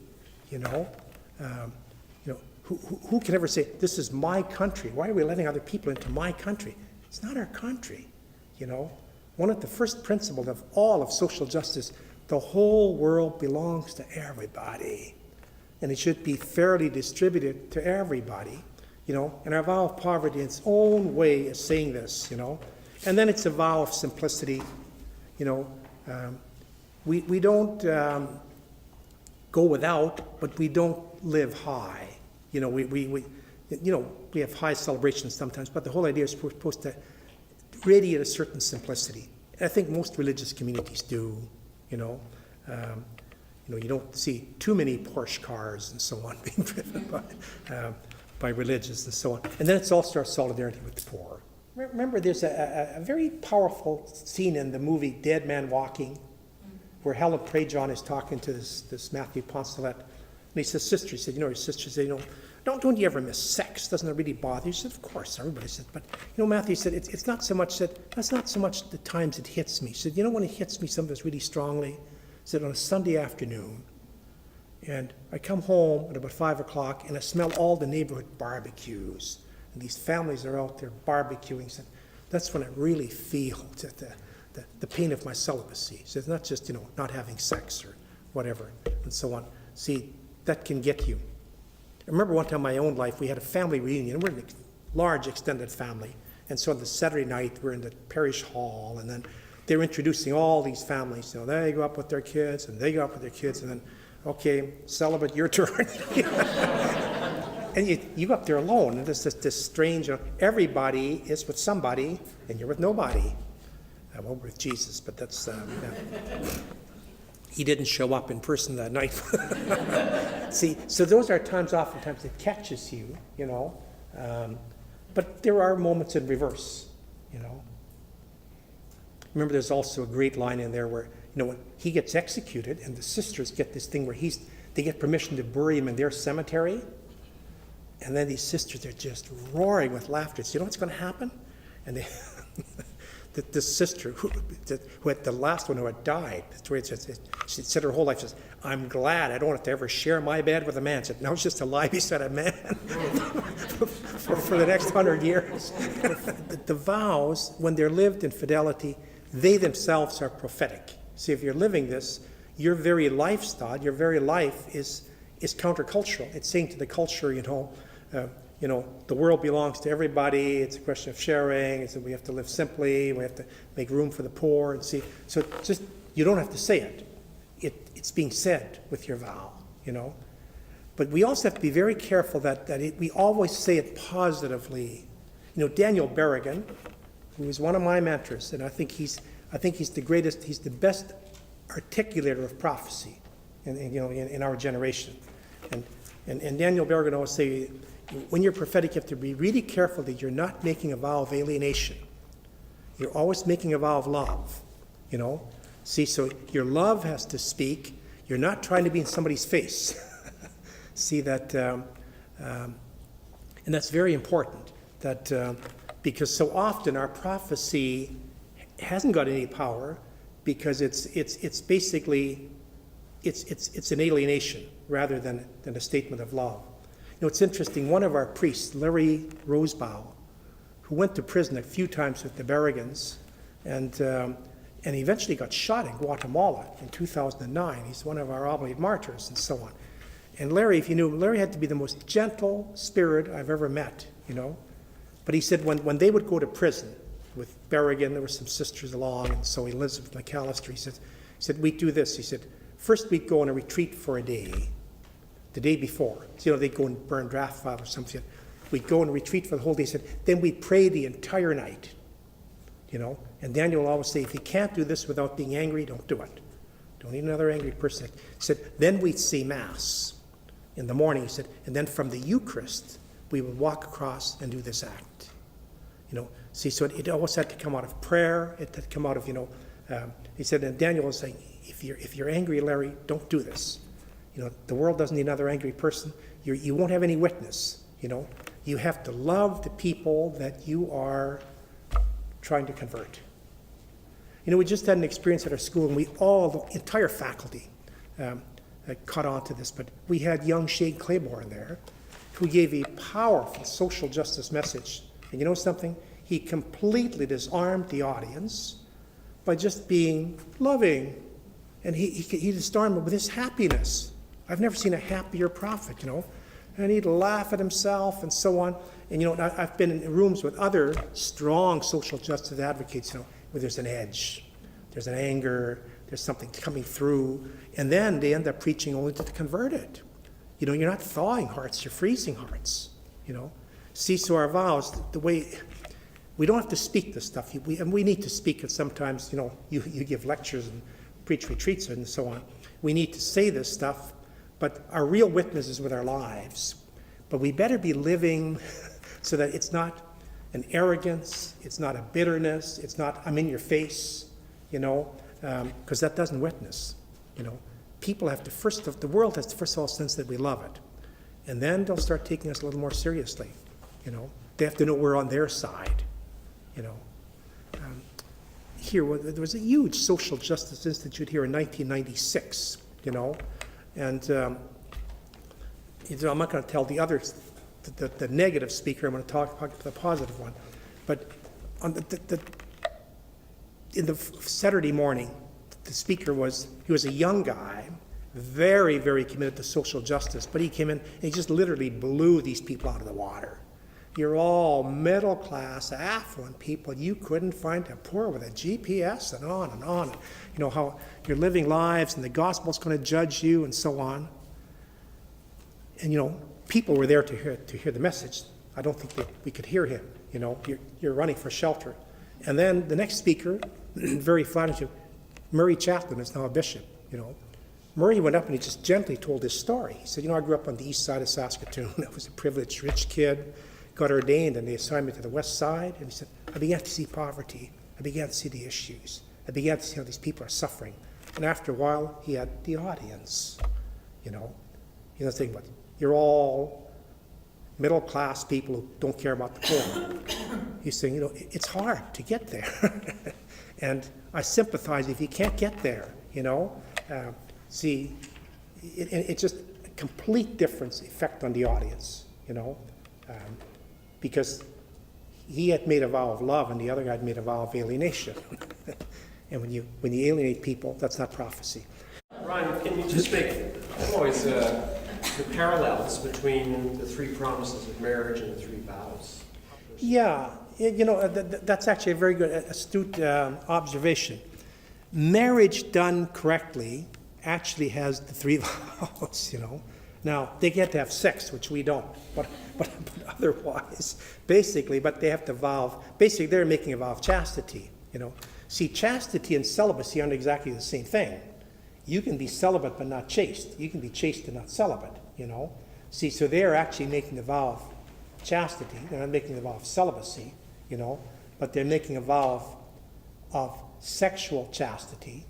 Who can ever say, this is my country? Why are we letting other people into my country? It's not our country, One of the first principles of all of social justice, the whole world belongs to everybody. And it should be fairly distributed to everybody, And our vow of poverty in its own way is saying this, And then it's a vow of simplicity, We don't go without, but we don't live high. We have high celebrations sometimes, but the whole idea is supposed to radiate a certain simplicity. And I think most religious communities do, you don't see too many Porsche cars and so on being driven by religious and so on. And then it's also our solidarity with the poor. Remember, there's a very powerful scene in the movie Dead Man Walking. where Helen Prejean is talking to this Matthew Poncelet. And he says, sister, he said, your sister said, don't you ever miss sex? Doesn't it really bother you? She said, of course, everybody said, but, Matthew said, it's not so much that's not so much the times it hits me. She said, when it hits me sometimes really strongly, he said, on a Sunday afternoon, and I come home at about 5 o'clock, and I smell all the neighborhood barbecues, and these families are out there barbecuing. He said, that's when I really feel the pain of my celibacy. So it's not just, not having sex or whatever, and so on. See, that can get you. I remember one time in my own life, we had a family reunion. We're a large extended family. And so on the Saturday night, we're in the parish hall, and then they were introducing all these families. They go up with their kids, and they go up with their kids, and then, okay, celibate, your turn. And you go up there alone, and there's this strange, everybody is with somebody, and you're with nobody. Well, we're with Jesus, but that's, he didn't show up in person that night. See, so those are times, oftentimes, it catches you, but there are moments in reverse, Remember, there's also a great line in there where, when he gets executed, and the sisters get this thing where they get permission to bury him in their cemetery, and then these sisters are just roaring with laughter. So, what's going to happen? And they... the sister who had the last one who had died, that's the way it says, she said her whole life, says, I'm glad I don't have to ever share my bed with a man. She said, now it's just to lie beside a man for the next 100 years. The vows, when they're lived in fidelity, they themselves are prophetic. See, if you're living this, your very lifestyle, your very life is countercultural. It's saying to the culture, the world belongs to everybody. It's a question of sharing. It's that we have to live simply. We have to make room for the poor. And see, so just you don't have to say it. It's being said with your vow, But we also have to be very careful that we always say it positively. Daniel Berrigan, who is one of my mentors, and I think he's the greatest. He's the best articulator of prophecy, in our generation. And Daniel Berrigan always say, when you're prophetic, you have to be really careful that you're not making a vow of alienation. You're always making a vow of love, See, so your love has to speak. You're not trying to be in somebody's face. See that, and that's very important. That because so often our prophecy hasn't got any power because it's basically it's an alienation rather than a statement of love. It's interesting, one of our priests, Larry Rosebow, who went to prison a few times with the Berrigans, and he eventually got shot in Guatemala in 2009. He's one of our oblate martyrs and so on. And Larry, if you knew, Larry had to be the most gentle spirit I've ever met, But he said when they would go to prison with Berrigan, there were some sisters along, and so he lives with McAllister. He said, we'd do this. He said, first we'd go on a retreat for a day. The day before. So, they'd go and burn draft file or something. We'd go and retreat for the whole day. He said, then we'd pray the entire night. And Daniel will always say, if you can't do this without being angry, don't do it. Don't need another angry person. He said, then we'd say Mass in the morning. He said, and then from the Eucharist, we would walk across and do this act. See, so it always had to come out of prayer. It had to come out of, he said, and Daniel was saying, if you're angry, Larry, don't do this. The world doesn't need another angry person. You won't have any witness, You have to love the people that you are trying to convert. We just had an experience at our school, and the entire faculty caught on to this, but we had young Shane Claiborne there, who gave a powerful social justice message. And you know something? He completely disarmed the audience by just being loving. And he disarmed them with his happiness. I've never seen a happier prophet, And he'd laugh at himself and so on. And, I've been in rooms with other strong social justice advocates, where there's an edge, there's an anger, there's something coming through. And then they end up preaching only to the converted. You're not thawing hearts, you're freezing hearts, See, so our vows, the way, we don't have to speak this stuff. We need to speak it sometimes, you give lectures and preach retreats and so on. We need to say this stuff, but our real witness is with our lives. But we better be living so that it's not an arrogance, it's not a bitterness, it's not I'm in your face, because that doesn't witness. People have to the world has to first of all sense that we love it. And then they'll start taking us a little more seriously. They have to know we're on their side. Here, there was a huge social justice institute here in 1996, and I'm not going to tell the others, the negative speaker. I'm going to talk about the positive one. But on in the Saturday morning, the speaker was a young guy, very, very committed to social justice, but he came in and he just literally blew these people out of the water. You're all middle class, affluent people. You couldn't find a poor with a GPS and on and on. How you're living lives and the gospel's going to judge you and so on. And people were there to hear the message. I don't think we could hear him. You're running for shelter. And then the next speaker, very flattering, Murray Chaplin is now a bishop. Murray went up and he just gently told his story. He said, I grew up on the east side of Saskatoon. I was a privileged rich kid. Got ordained and they assigned me to the west side, and he said, I began to see poverty. I began to see the issues. I began to see how these people are suffering. And after a while, he had the audience. He's thinking about, you're all middle class people who don't care about the poor. He's saying, it's hard to get there. And I sympathize if you can't get there, see, it's just a complete difference effect on the audience, because he had made a vow of love and the other guy had made a vow of alienation. And when you alienate people, that's not prophecy. Ryan, can you just make always the parallels between the three promises of marriage and the three vows? Yeah, that's actually a very good, astute observation. Marriage done correctly actually has the three vows, Now, they get to have sex, which we don't, but otherwise, basically, but they have to vow, basically they're making a vow of chastity, See, chastity and celibacy aren't exactly the same thing. You can be celibate but not chaste. You can be chaste and not celibate, See, so they're actually making the vow of chastity. They're not making the vow of celibacy, but they're making a vow of sexual chastity,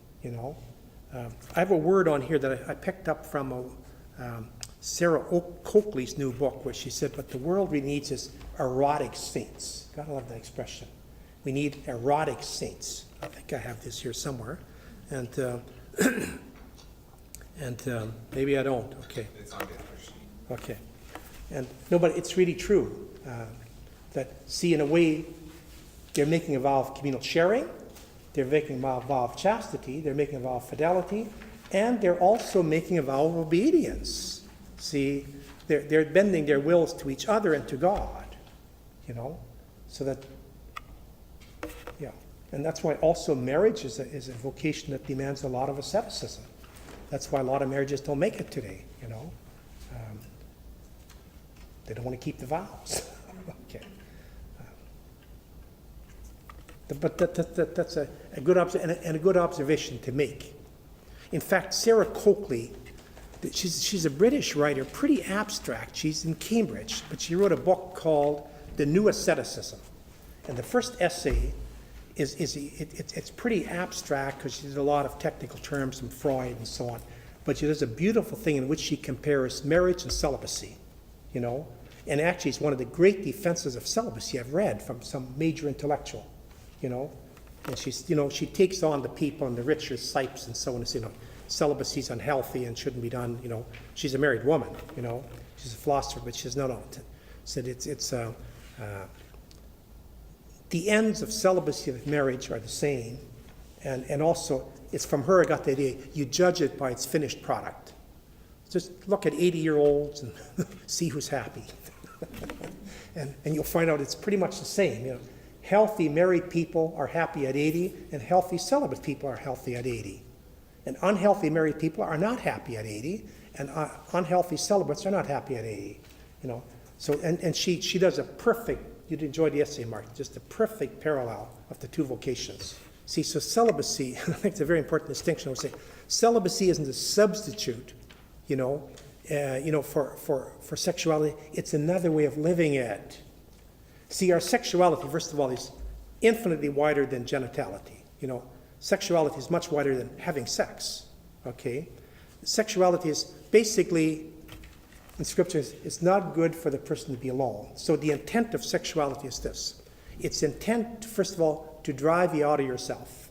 I have a word on here that I picked up from Sarah Coakley's new book, where she said, what the world really needs is erotic saints. Gotta love that expression. We need erotic saints. I think I have this here somewhere. And maybe I don't. Okay. It's on the other sheet. Okay. No, but it's really true. That, see, in a way, they're making a vow of communal sharing. They're making a vow of chastity. They're making a vow of fidelity. And they're also making a vow of obedience. See, they're bending their wills to each other and to God, so that, yeah. And that's why also marriage is a vocation that demands a lot of asceticism. That's why a lot of marriages don't make it today, They don't want to keep the vows. Okay. But that's a good and a good observation to make. In fact, Sarah Coakley, she's a British writer, pretty abstract. She's in Cambridge, but she wrote a book called The New Asceticism. And the first essay it's pretty abstract because she did a lot of technical terms from Freud and so on. But she does a beautiful thing in which she compares marriage and celibacy, And actually, it's one of the great defenses of celibacy I've read from some major intellectual, And she's, she takes on the people and the richer sipes and so on and says, celibacy is unhealthy and shouldn't be done. She's a married woman. She's a philosopher, but she says no. Said it's the ends of celibacy and marriage are the same, and also it's from her I got the idea. You judge it by its finished product. Just look at 80-year-olds and see who's happy, and you'll find out it's pretty much the same. Healthy married people are happy at 80, and healthy celibate people are healthy at 80. And unhealthy married people are not happy at 80, and unhealthy celibates are not happy at 80. So and she does a perfect. You'd enjoy the essay, Mark. Just a perfect parallel of the two vocations. See, so celibacy. I think it's a very important distinction. I would say celibacy isn't a substitute, for sexuality. It's another way of living it. See, our sexuality, first of all, is infinitely wider than genitality. sexuality is much wider than having sex, okay? Sexuality is basically, in Scripture, it's not good for the person to be alone. So the intent of sexuality is this. It's intent, first of all, to drive you out of yourself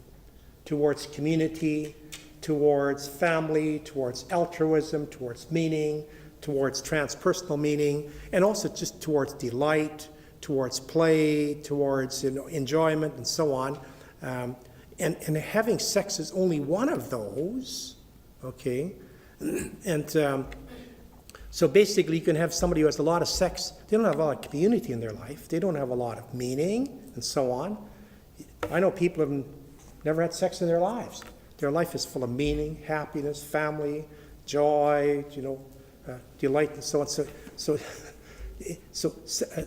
towards community, towards family, towards altruism, towards meaning, towards transpersonal meaning, and also just towards delight, towards play, towards enjoyment, and so on. And having sex is only one of those, okay? And so basically you can have somebody who has a lot of sex. They don't have a lot of community in their life. They don't have a lot of meaning, and so on. I know people who have never had sex in their lives. Their life is full of meaning, happiness, family, joy, delight, and so on. So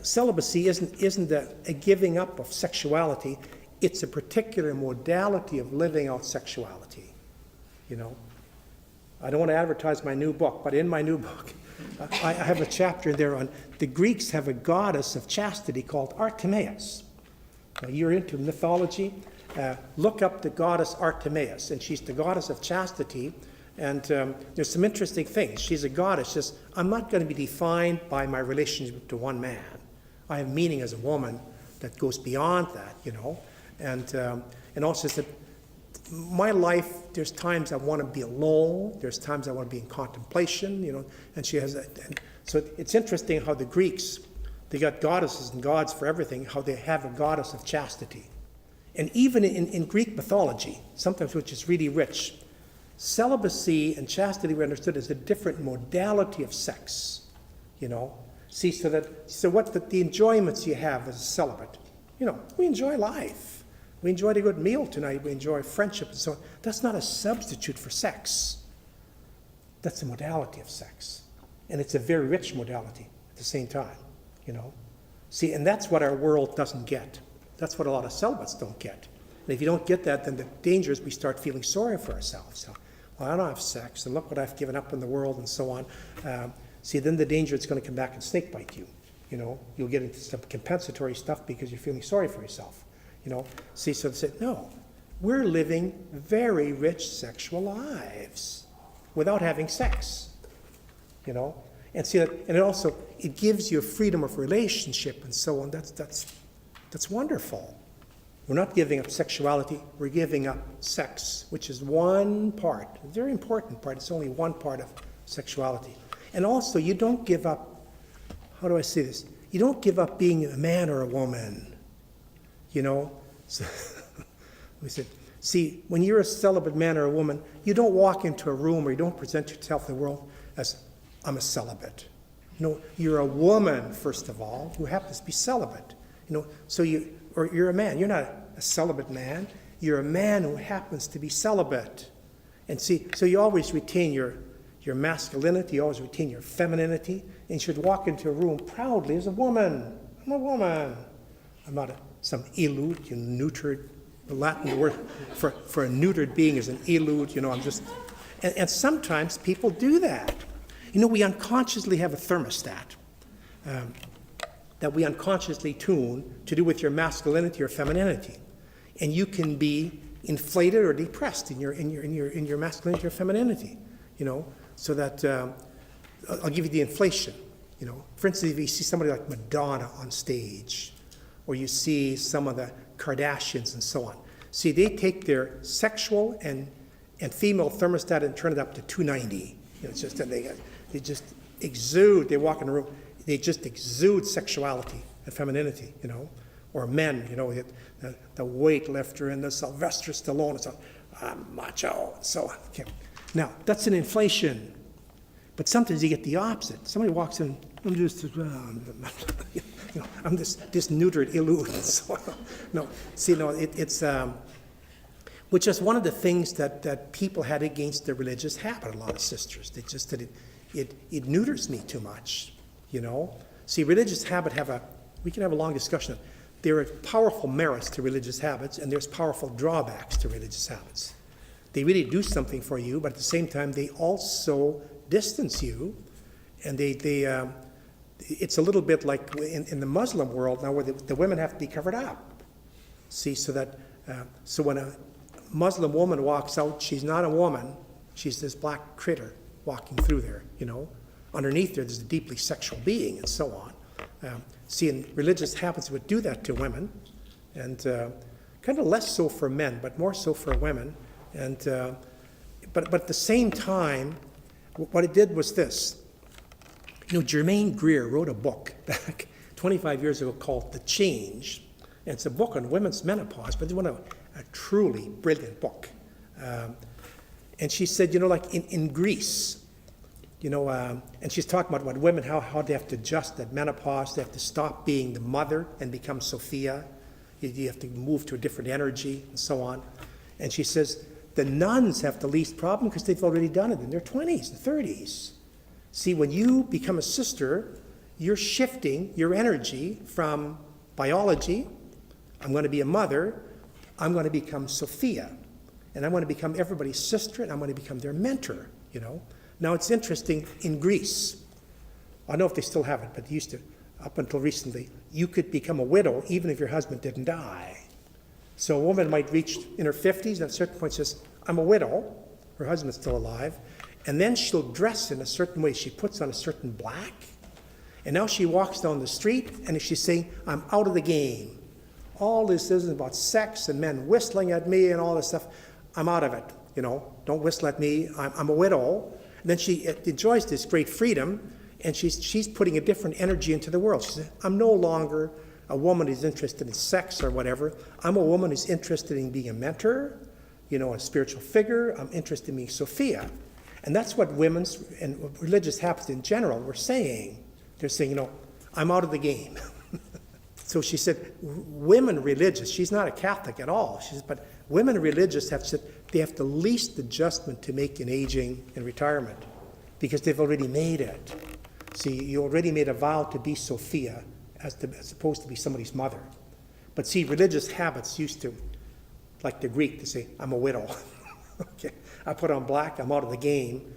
celibacy isn't a giving up of sexuality. It's a particular modality of living out sexuality. I don't want to advertise my new book, but in my new book, I have a chapter there on the Greeks have a goddess of chastity called Artemis. Now, you're into mythology. Look up the goddess Artemis, and she's the goddess of chastity. And there's some interesting things. She's a goddess. She says, I'm not going to be defined by my relationship to one man. I have meaning as a woman that goes beyond that, And also says that my life, there's times I want to be alone. There's times I want to be in contemplation, And she has that. And so it's interesting how the Greeks, they got goddesses and gods for everything, how they have a goddess of chastity. And even in Greek mythology, sometimes which is really rich, celibacy and chastity were understood as a different modality of sex, See, so what the enjoyments you have as a celibate, we enjoy life. We enjoyed a good meal tonight. We enjoy friendship and so on. That's not a substitute for sex. That's a modality of sex. And it's a very rich modality at the same time, See, and that's what our world doesn't get. That's what a lot of celibates don't get. And if you don't get that, then the danger is we start feeling sorry for ourselves. So, well, I don't have sex, and look what I've given up in the world, and so on. See, then the danger is going to come back and snakebite you. You'll get into some compensatory stuff because you're feeling sorry for yourself. See, so they say, no, we're living very rich sexual lives without having sex. And see that, and it gives you a freedom of relationship and so on. That's wonderful. We're not giving up sexuality, we're giving up sex, which is one part, a very important part. It's only one part of sexuality. And also, you don't give up, how do I say this? You don't give up being a man or a woman, So, we said, see, when you're a celibate man or a woman, you don't walk into a room or you don't present yourself to the world as, I'm a celibate. No, you're a woman, first of all, who happens to be celibate. So you're a man. You're not a celibate man. You're a man who happens to be celibate. And see, so you always retain your masculinity, you always retain your femininity, and you should walk into a room proudly as a woman. I'm a woman. I'm not some elude, neutered. The Latin word for a neutered being is an elude. I'm just. And sometimes people do that. We unconsciously have a thermostat that we unconsciously tune to do with your masculinity or femininity, and you can be inflated or depressed in your masculinity or femininity, So that I'll give you the inflation, For instance, if you see somebody like Madonna on stage, or you see some of the Kardashians and so on, see, they take their sexual and female thermostat and turn it up to 290. It's just that they just exude. They walk in a room. They just exude sexuality and femininity, Or men, the weightlifter and the Sylvester Stallone. It's macho and so on. Okay. Now, that's an inflation. But sometimes you get the opposite. Somebody walks in, I'm just, I'm this neutered elude. So, no, see, no, it's, which is one of the things that people had against the religious habit, a lot of sisters. They just said it neuters me too much, See, religious habit we can have a long discussion. There are powerful merits to religious habits, and there's powerful drawbacks to religious habits. They really do something for you, but at the same time, they also distance you, and it's a little bit like in the Muslim world now, where the women have to be covered up. See, so that so when a Muslim woman walks out, she's not a woman, she's this black critter walking through there, you know. Underneath there's a deeply sexual being and so on. In religious habits would do that to women, and kind of less so for men, but more so for women. And but at the same time, what it did was this. You know, Germaine Greer wrote a book back 25 years ago called The Change. And it's a book on women's menopause, but it's a truly brilliant book. And she said, you know, like in Greece, you know, and she's talking about what women, how they have to adjust at menopause. They have to stop being the mother and become Sophia. You have to move to a different energy and so on. And she says, the nuns have the least problem because they've already done it in their 20s and 30s. See, when you become a sister, you're shifting your energy from biology, I'm going to be a mother, I'm going to become Sophia. And I'm going to become everybody's sister, and I'm going to become their mentor, you know. Now, it's interesting, in Greece, I don't know if they still have it, but they used to, up until recently, you could become a widow even if your husband didn't die. So a woman might reach in her 50s, and at a certain point says, I'm a widow, her husband's still alive, and then she'll dress in a certain way. She puts on a certain black, and now she walks down the street, and she's saying, I'm out of the game. All this is about sex and men whistling at me and all this stuff. I'm out of it, you know. Don't whistle at me. I'm a widow. And then she enjoys this great freedom, and she's putting a different energy into the world. She says, I'm no longer a woman who's interested in sex or whatever. I'm a woman who's interested in being a mentor, you know, a spiritual figure. I'm interested in being Sophia. And that's what women's and religious habits in general were saying. They're saying, you know, I'm out of the game. So she said, women religious, she's not a Catholic at all. She said, but women religious have said they have the least adjustment to make in aging and retirement because they've already made it. See, you already made a vow to be Sophia as opposed to be somebody's mother. But see, religious habits used to, like the Greek, to say, I'm a widow. Okay, I put on black, I'm out of the game.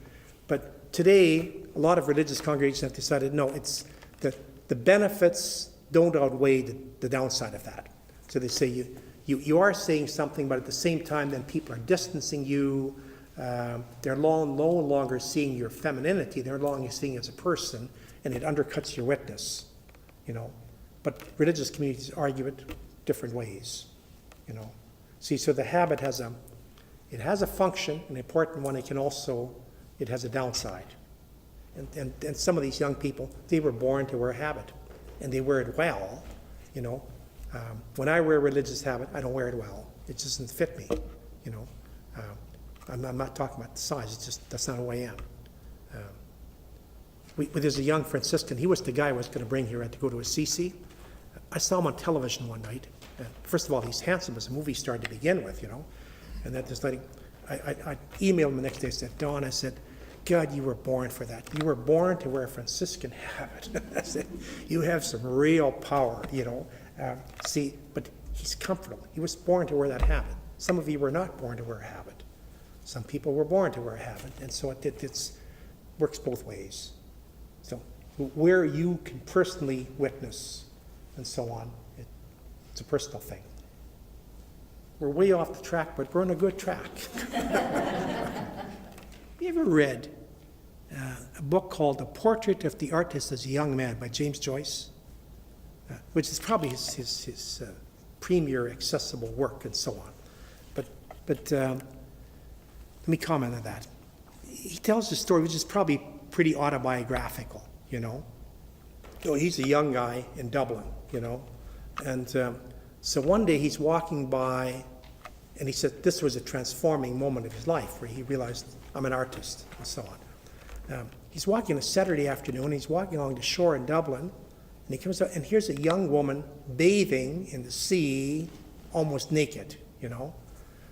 But today, a lot of religious congregations have decided, no, it's the benefits don't outweigh the downside of that. So they say you are saying something, but at the same time, then people are distancing you. They're no longer seeing your femininity. They're no longer seeing you as a person, and it undercuts your witness, you know. But religious communities argue it different ways, you know. See, so the habit has a function, an important one. It has a downside. And some of these young people, they were born to wear a habit, and they wear it well, you know. When I wear a religious habit, I don't wear it well. It just doesn't fit me, you know. I'm not talking about the size. It's just that's not who I am. There's a young Franciscan. He was the guy I was going to bring here. I had to go to Assisi. I saw him on television one night. First of all, he's handsome as a movie star to begin with, you know. And that just I emailed him the next day. I said, Don, I said, God, you were born for that. You were born to wear a Franciscan habit. I said, you have some real power, you know. See, but he's comfortable. He was born to wear that habit. Some of you were not born to wear a habit. Some people were born to wear a habit, and so it works both ways. So where you can personally witness and so on, it's a personal thing. We're way off the track, but we're on a good track. Have you ever read a book called The Portrait of the Artist as a Young Man by James Joyce? Which is probably his premier accessible work and so on. But let me comment on that. He tells a story which is probably pretty autobiographical, you know. He's a young guy in Dublin, you know. And so one day he's walking by, and he said this was a transforming moment of his life where he realized, I'm an artist, and so on. He's walking a Saturday afternoon, he's walking along the shore in Dublin, and he comes out, and here's a young woman bathing in the sea, almost naked, you know.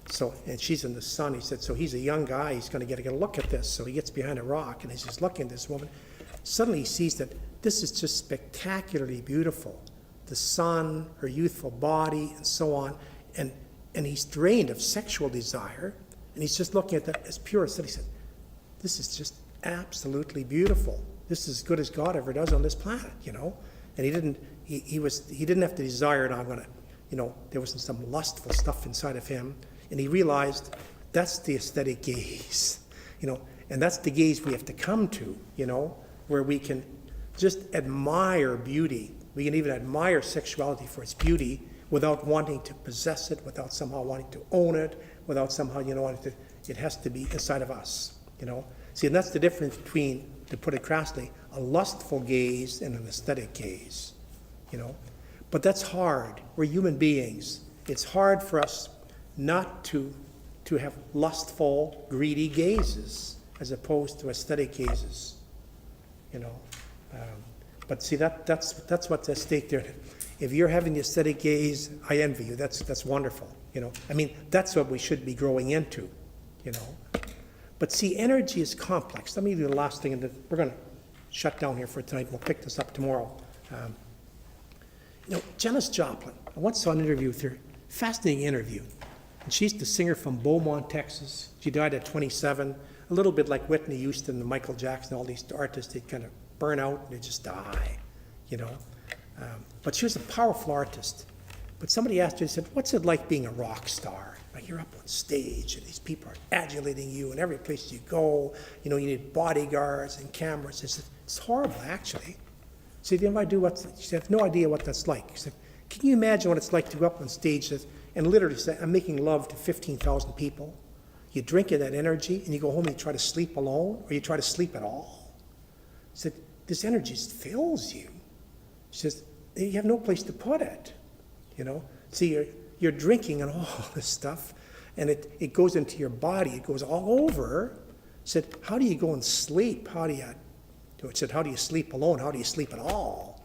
So, and she's in the sun. He said, so he's a young guy, he's going to get a look at this. So he gets behind a rock, and he's just looking at this woman. Suddenly he sees that this is just spectacularly beautiful. The sun, her youthful body, and so on. And he's drained of sexual desire, and he's just looking at that as pure as he said, this is just absolutely beautiful. This is as good as God ever does on this planet, you know. And he didn't have to desire it. I'm going to, you know, there wasn't some lustful stuff inside of him. And he realized that's the aesthetic gaze, and that's the gaze we have to come to, where we can just admire beauty. We can even admire sexuality for its beauty without wanting to possess it, without somehow wanting to own it, without somehow, wanting to, it has to be inside of us, See, and that's the difference between, to put it crassly, a lustful gaze and an aesthetic gaze, But that's hard. We're human beings. It's hard for us not to have lustful, greedy gazes as opposed to aesthetic gazes, But see, that's what's at stake there. If you're having the aesthetic gaze, I envy you. That's wonderful, that's what we should be growing into, But see, energy is complex. Let me do the last thing, and then we're going to shut down here for tonight. We'll pick this up tomorrow. Janis Joplin, I once saw an interview with her, fascinating interview. And she's the singer from Beaumont, Texas. She died at 27, a little bit like Whitney Houston and Michael Jackson, all these artists, they kind of burn out and they just die, But she was a powerful artist. But somebody asked her, they said, what's it like being a rock star? Like you're up on stage and these people are adulating you and every place you go, you need bodyguards and cameras. She said, it's horrible, actually. She said, she had no idea what that's like. She said, can you imagine what it's like to go up on stage and literally say, I'm making love to 15,000 people? You drink in that energy and you go home and you try to sleep alone or you try to sleep at all. She said, this energy just fills you. She says, you have no place to put it, See, you're drinking and all this stuff, and it goes into your body. It goes all over. Said, how do you go and sleep? It said, how do you sleep alone? How do you sleep at all?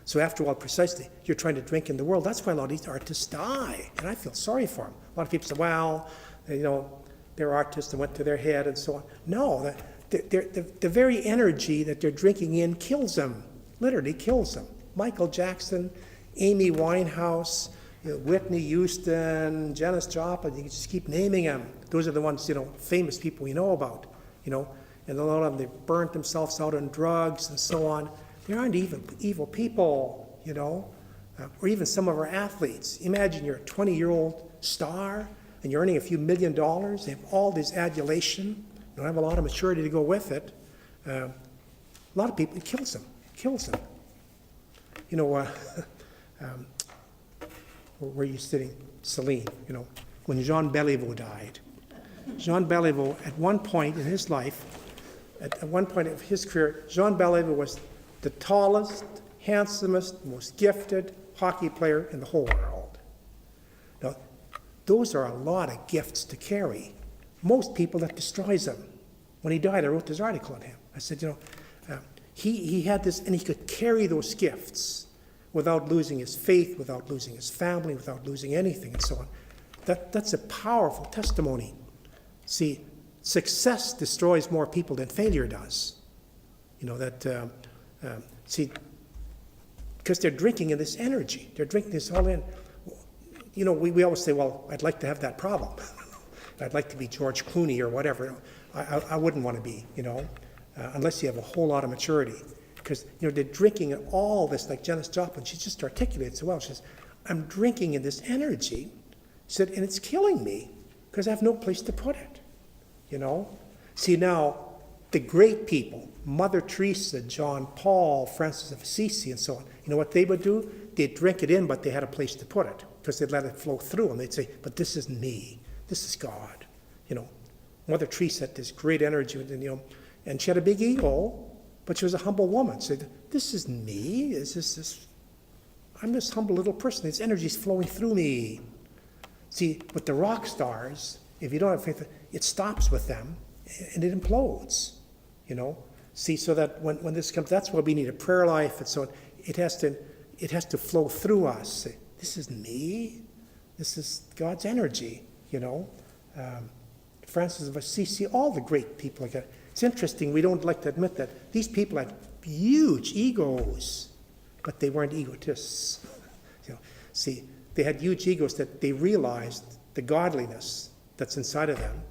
So after a while, precisely, you're trying to drink in the world. That's why a lot of these artists die, and I feel sorry for them. A lot of people say, well, they're artists and went to their head and so on. No, the very energy that they're drinking in kills them, literally kills them. Michael Jackson, Amy Winehouse, Whitney Houston, Janis Joplin, you can just keep naming them. Those are the ones, famous people we know about, and a lot of them, they burnt themselves out on drugs and so on. They aren't even evil people, or even some of our athletes. Imagine you're a 20-year-old star and you're earning a few $1 million. They have all this adulation. You don't have a lot of maturity to go with it. A lot of people, it kills them. Where are you sitting? Celine, when Jean Beliveau died. Jean Beliveau, at one point in his life, at one point of his career, Jean Beliveau was the tallest, handsomest, most gifted hockey player in the whole world. Now, those are a lot of gifts to carry. Most people, that destroys them. When he died, I wrote this article on him. I said, he had this, and he could carry those gifts without losing his faith, without losing his family, without losing anything, and so on. That's a powerful testimony. See, success destroys more people than failure does. See, because they're drinking in this energy. They're drinking this all in. We always say, well, I'd like to have that problem. I'd like to be George Clooney or whatever. I wouldn't want to be, unless you have a whole lot of maturity. Because, they're drinking in all this, like Janis Joplin, she just articulated so well. She says, I'm drinking in this energy. She said, and it's killing me because I have no place to put it, See, now, the great people, Mother Teresa, John Paul, Francis of Assisi, and so on, what they would do? They'd drink it in, but they had a place to put it because they'd let it flow through them. They'd say, but this isn't me. This is God. Mother Teresa had this great energy, and she had a big ego, but she was a humble woman. She said, this isn't me. I'm this humble little person. This energy is flowing through me. See, with the rock stars, if you don't have faith, it stops with them and it implodes, See, so that when this comes, that's why we need a prayer life and so on. It has to flow through us. Say, this isn't me. This is God's energy, Francis of Assisi, all the great people like that. It's interesting, we don't like to admit that these people had huge egos, but they weren't egotists. See, they had huge egos that they realized the godliness that's inside of them.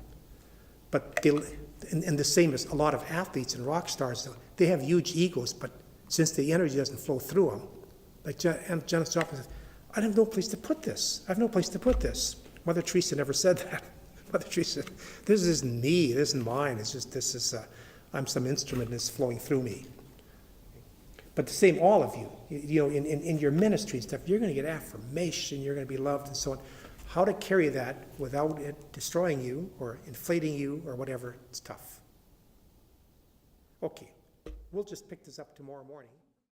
But and the same as a lot of athletes and rock stars, they have huge egos, but since the energy doesn't flow through them, like Janis Joplin said, I have no place to put this. I have no place to put this. Mother Teresa never said that. Mother Teresa, this isn't me, this isn't mine, it's just, I'm some instrument that's flowing through me. But the same, all of you, in your ministry and stuff, you're going to get affirmation, you're going to be loved and so on. How to carry that without it destroying you or inflating you or whatever, it's tough. Okay, we'll just pick this up tomorrow morning.